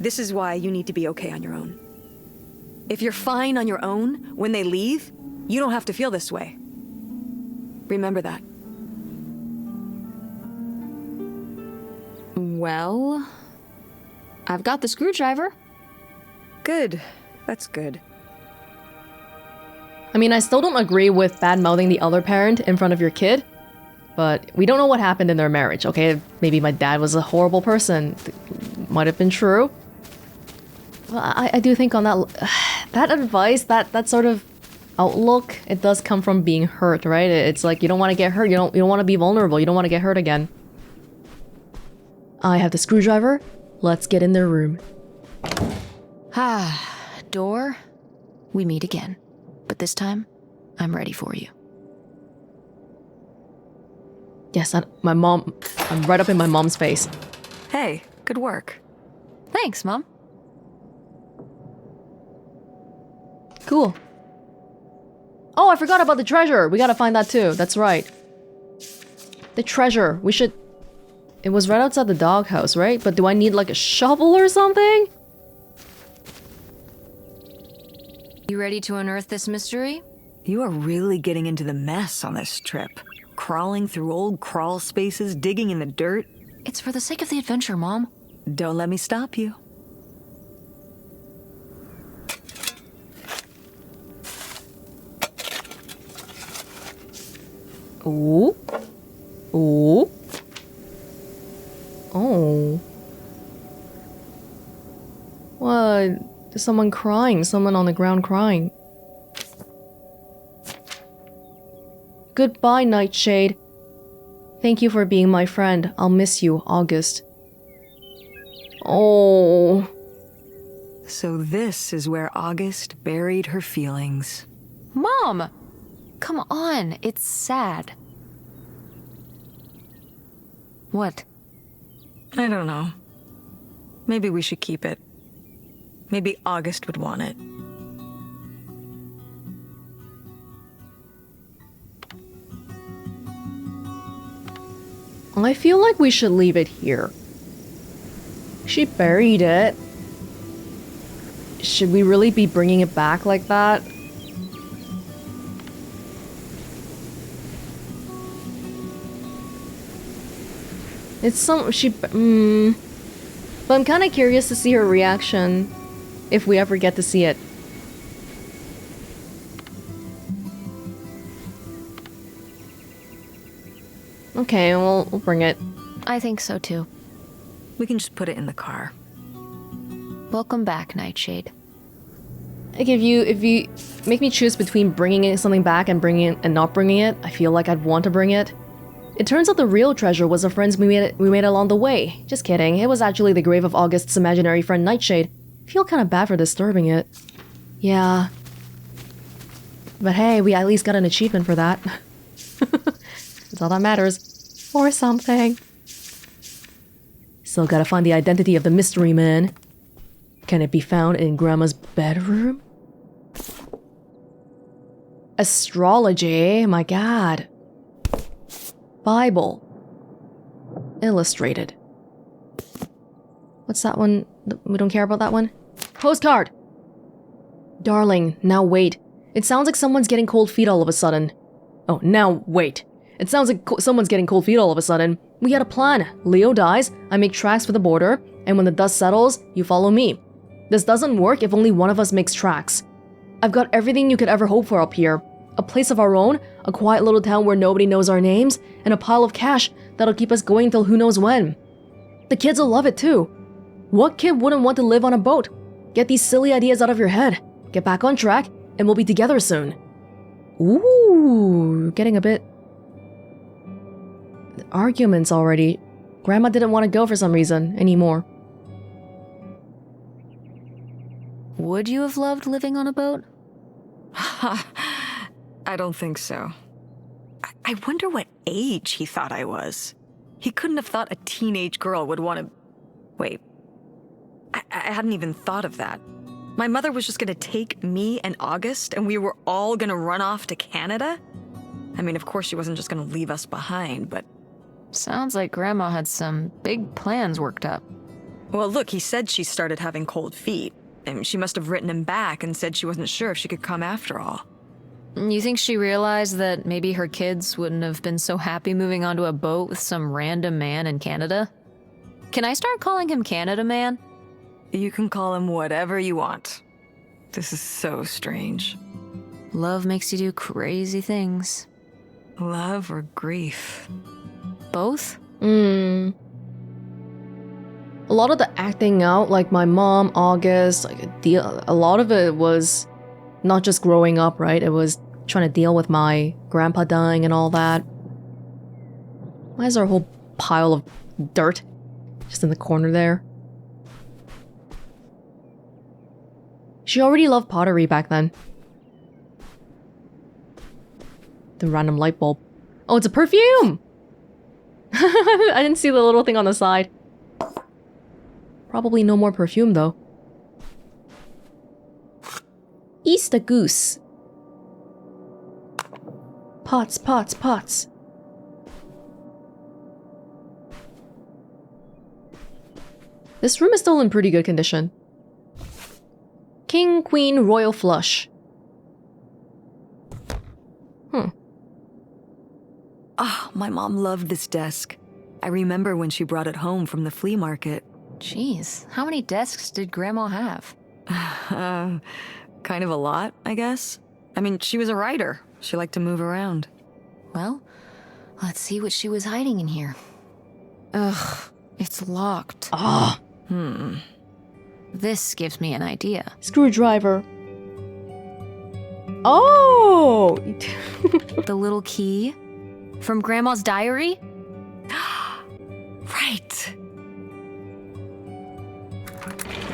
This is why you need to be okay on your own. If you're fine on your own, when they leave, you don't have to feel this way. Remember that. Well... I've got the screwdriver. Good. That's good. I mean, I still don't agree with bad-mouthing the other parent in front of your kid. but we don't know what happened in their marriage, okay? Maybe my dad was a horrible person. Might have been true. Well, I do think on that advice, that sort of outlook, it does come from being hurt, right? It's like you don't want to get hurt, you don't want to be vulnerable, you don't want to get hurt again. I have the screwdriver. Let's get in their room. Door, we meet again. But this time, I'm ready for you. Yes, my mom, I'm right up in my mom's face. Hey, good work. Thanks, Mom. Cool. Oh, I forgot about the treasure. We gotta find that too. That's right. The treasure. We should... It was right outside the doghouse, right? But do I need like a shovel or something? You ready to unearth this mystery? You are really getting into the mess on this trip. Crawling through old crawl spaces, digging in the dirt. It's for the sake of the adventure, Mom. Don't let me stop you. Ooh. Ooh. Oh. What? There's someone crying. Someone on the ground crying. Goodbye, Nightshade. Thank you for being my friend. I'll miss you, August. Oh. So this is where August buried her feelings. Mom! Come on, it's sad. What? I don't know. Maybe we should keep it. Maybe August would want it. I feel like we should leave it here. She buried it. Should we really be bringing it back like that? It's some... But I'm kind of curious to see her reaction if we ever get to see it. Okay, we'll bring it. I think so too. We can just put it in the car. Welcome back, Nightshade. Like if you make me choose between bringing something back and bringing it and not bringing it, I feel like I'd want to bring it. It turns out the real treasure was the friends we made along the way. Just kidding. It was actually the grave of August's imaginary friend Nightshade. I feel kind of bad for disturbing it. Yeah. But hey, we at least got an achievement for that. That's all that matters. Or something. Still gotta find the identity of the mystery man. Can it be found in Grandma's bedroom? Astrology, my god. Bible. Illustrated. What's that one? We don't care about that one? Postcard! Darling, now wait. It sounds like someone's getting cold feet all of a sudden. Oh, now wait. It sounds like someone's getting cold feet all of a sudden. We had a plan. Leo dies, I make tracks for the border, and when the dust settles, you follow me. This doesn't work if only one of us makes tracks. I've got everything you could ever hope for up here. A place of our own, a quiet little town where nobody knows our names, and a pile of cash that'll keep us going till who knows when. The kids will love it too. What kid wouldn't want to live on a boat? Get these silly ideas out of your head. Get back on track, and we'll be together soon. Ooh, getting a bit... arguments already. Grandma didn't want to go for some reason anymore. Would you have loved living on a boat? I don't think so. I wonder what age he thought I was. He couldn't have thought a teenage girl would want to... Wait. I hadn't even thought of that. My mother was just gonna take me and August, and we were all gonna run off to Canada? I mean, of course she wasn't just gonna leave us behind, but... Sounds like Grandma had some big plans worked up. Well, look, he said she started having cold feet, and she must have written him back and said she wasn't sure if she could come after all. You think she realized that maybe her kids wouldn't have been so happy moving onto a boat with some random man in Canada? Can I start calling him Canada Man? You can call him whatever you want. This is so strange. Love makes you do crazy things. Love or grief? Both? A lot of the acting out, like my mom, August, a lot of it was not just growing up, right? It was trying to deal with my grandpa dying and all that. Why is there a whole pile of dirt just in the corner there? She already loved pottery back then. The random light bulb. Oh, it's a perfume! I didn't see the little thing on the side. Probably no more perfume, though. Easter goose. Pots, pots, pots. This room is still in pretty good condition. King, queen, royal flush. Ah, my mom loved this desk. I remember when she brought it home from the flea market. Jeez, how many desks did Grandma have? Kind of a lot, I guess. I mean, she was a writer. She liked to move around. Well, let's see what she was hiding in here. Ugh, it's locked. Ah, This gives me an idea. screwdriver. Oh! The little key from Grandma's diary? Right.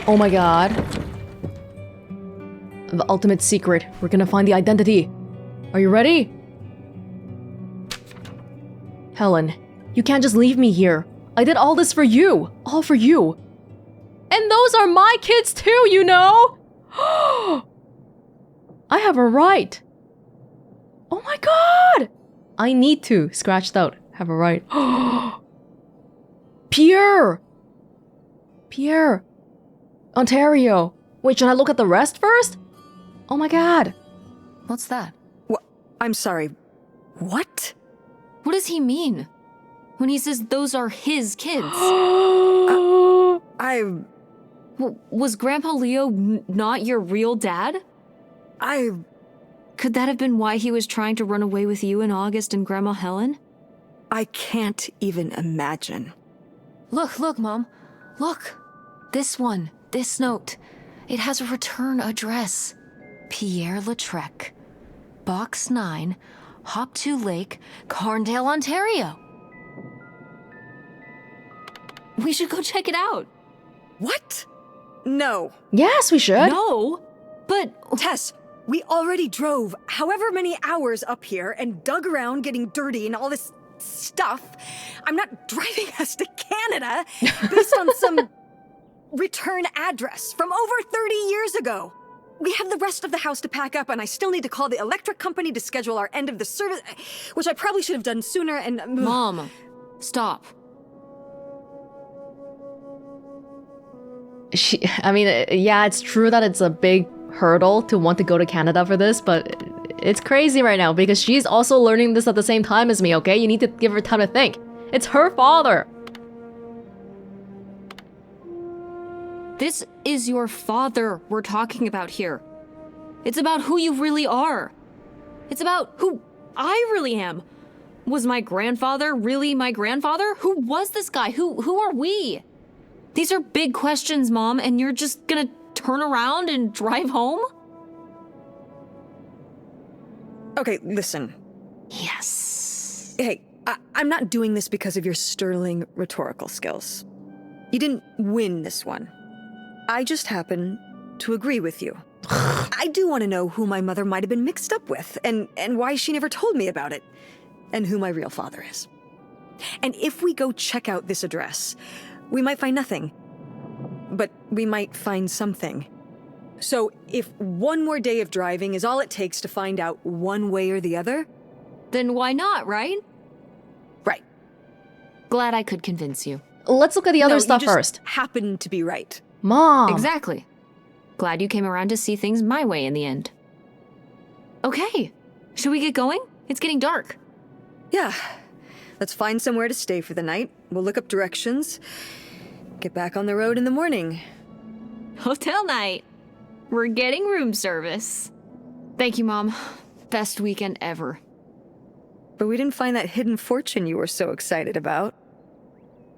Oh my god. The ultimate secret. We're gonna find the identity. Are you ready? Helen, you can't just leave me here. I did all this for you. All for you. And those are my kids too, you know? I have a right. Oh my god! I need to. Scratched out. Have a right. Pierre! Pierre! Ontario. Wait, should I look at the rest first? Oh my god. What's that? I'm sorry. What? What does he mean? When he says those are his kids? Was Grandpa Leo not your real dad? Could that have been why he was trying to run away with you and August and Grandma Helen? I can't even imagine. Look, Mom. Look. This one. This note. It has a return address. Pierre Lautrec. Box 9, Hop 2 Lake, Carndale, Ontario. We should go check it out. What? No. Yes, we should. No, but... Tess, we already drove however many hours up here and dug around getting dirty and all this stuff. I'm not driving us to Canada based on some return address from over 30 years ago. We have the rest of the house to pack up, and I still need to call the electric company to schedule our end of the service, which I probably should have done sooner, and... Mom, stop. I mean, yeah, it's true that it's a big hurdle to want to go to Canada for this, but it's crazy right now because she's also learning this at the same time as me, okay? You need to give her time to think. It's her father. This is your father we're talking about here. It's about who you really are. It's about who I really am. Was my grandfather really my grandfather? Who was this guy? Who are we? These are big questions, Mom, and you're just gonna turn around and drive home? Okay, listen. Yes. Hey, I'm not doing this because of your sterling rhetorical skills. You didn't win this one. I just happen to agree with you. I do want to know who my mother might have been mixed up with, and why she never told me about it, and who my real father is. And if we go check out this address, we might find nothing, but we might find something. So if one more day of driving is all it takes to find out one way or the other... Then why not, right? Right. Glad I could convince you. Let's look at the other stuff you just first. Happen to be right. Mom. Exactly. Glad you came around to see things my way in the end. Okay, should we get going? It's getting dark. Yeah. Let's find somewhere to stay for the night. We'll look up directions. Get back on the road in the morning. Hotel night. We're getting room service. Thank you, Mom. Best weekend ever. But we didn't find that hidden fortune you were so excited about.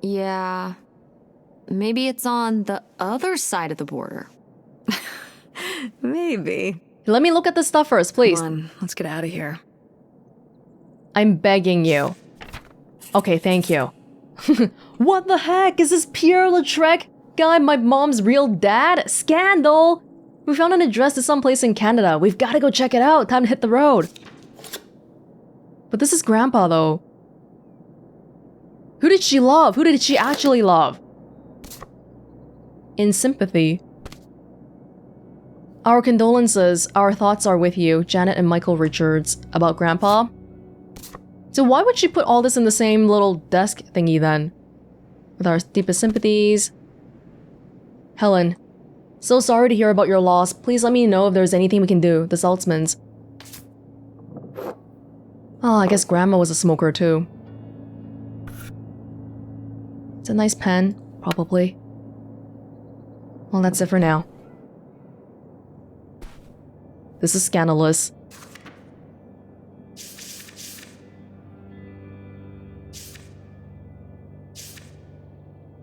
Yeah. Maybe it's on the other side of the border. Maybe. Let me look at this stuff first, please. Come on, let's get out of here. I'm begging you. Okay, thank you. What the heck? Is this Pierre-Lautrec guy my mom's real dad? Scandal! We found an address to someplace in Canada. We've got to go check it out. Time to hit the road. But this is Grandpa, though. Who did she love? Who did she actually love? In sympathy. Our condolences. Our thoughts are with you, Janet and Michael Richards, about Grandpa. So why would she put all this in the same little desk thingy then? With our deepest sympathies. Helen. So sorry to hear about your loss. Please let me know if there's anything we can do. The Saltzmans. Oh, I guess Grandma was a smoker too. It's a nice pen, probably. Well, that's it for now. This is scandalous.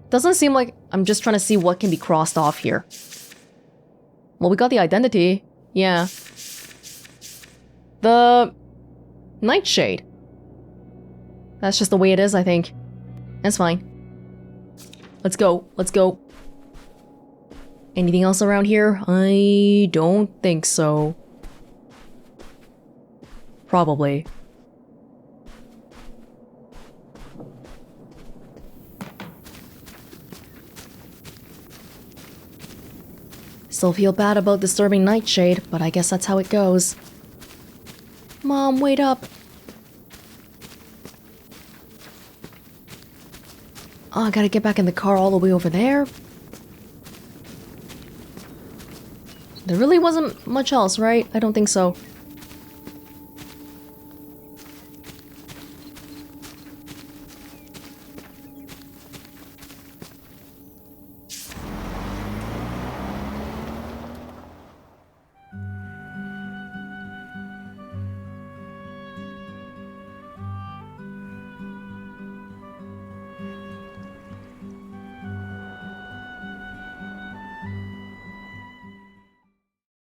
Doesn't seem like I'm just trying to see what can be crossed off here. Well, we got the identity. Yeah. The nightshade. That's just the way it is, I think. That's fine. Let's go. Let's go. Anything else around here? I don't think so. Probably. Still feel bad about disturbing Nightshade, but I guess that's how it goes. Mom, wait up. Oh, I gotta get back in the car all the way over there. There really wasn't much else, right? I don't think so.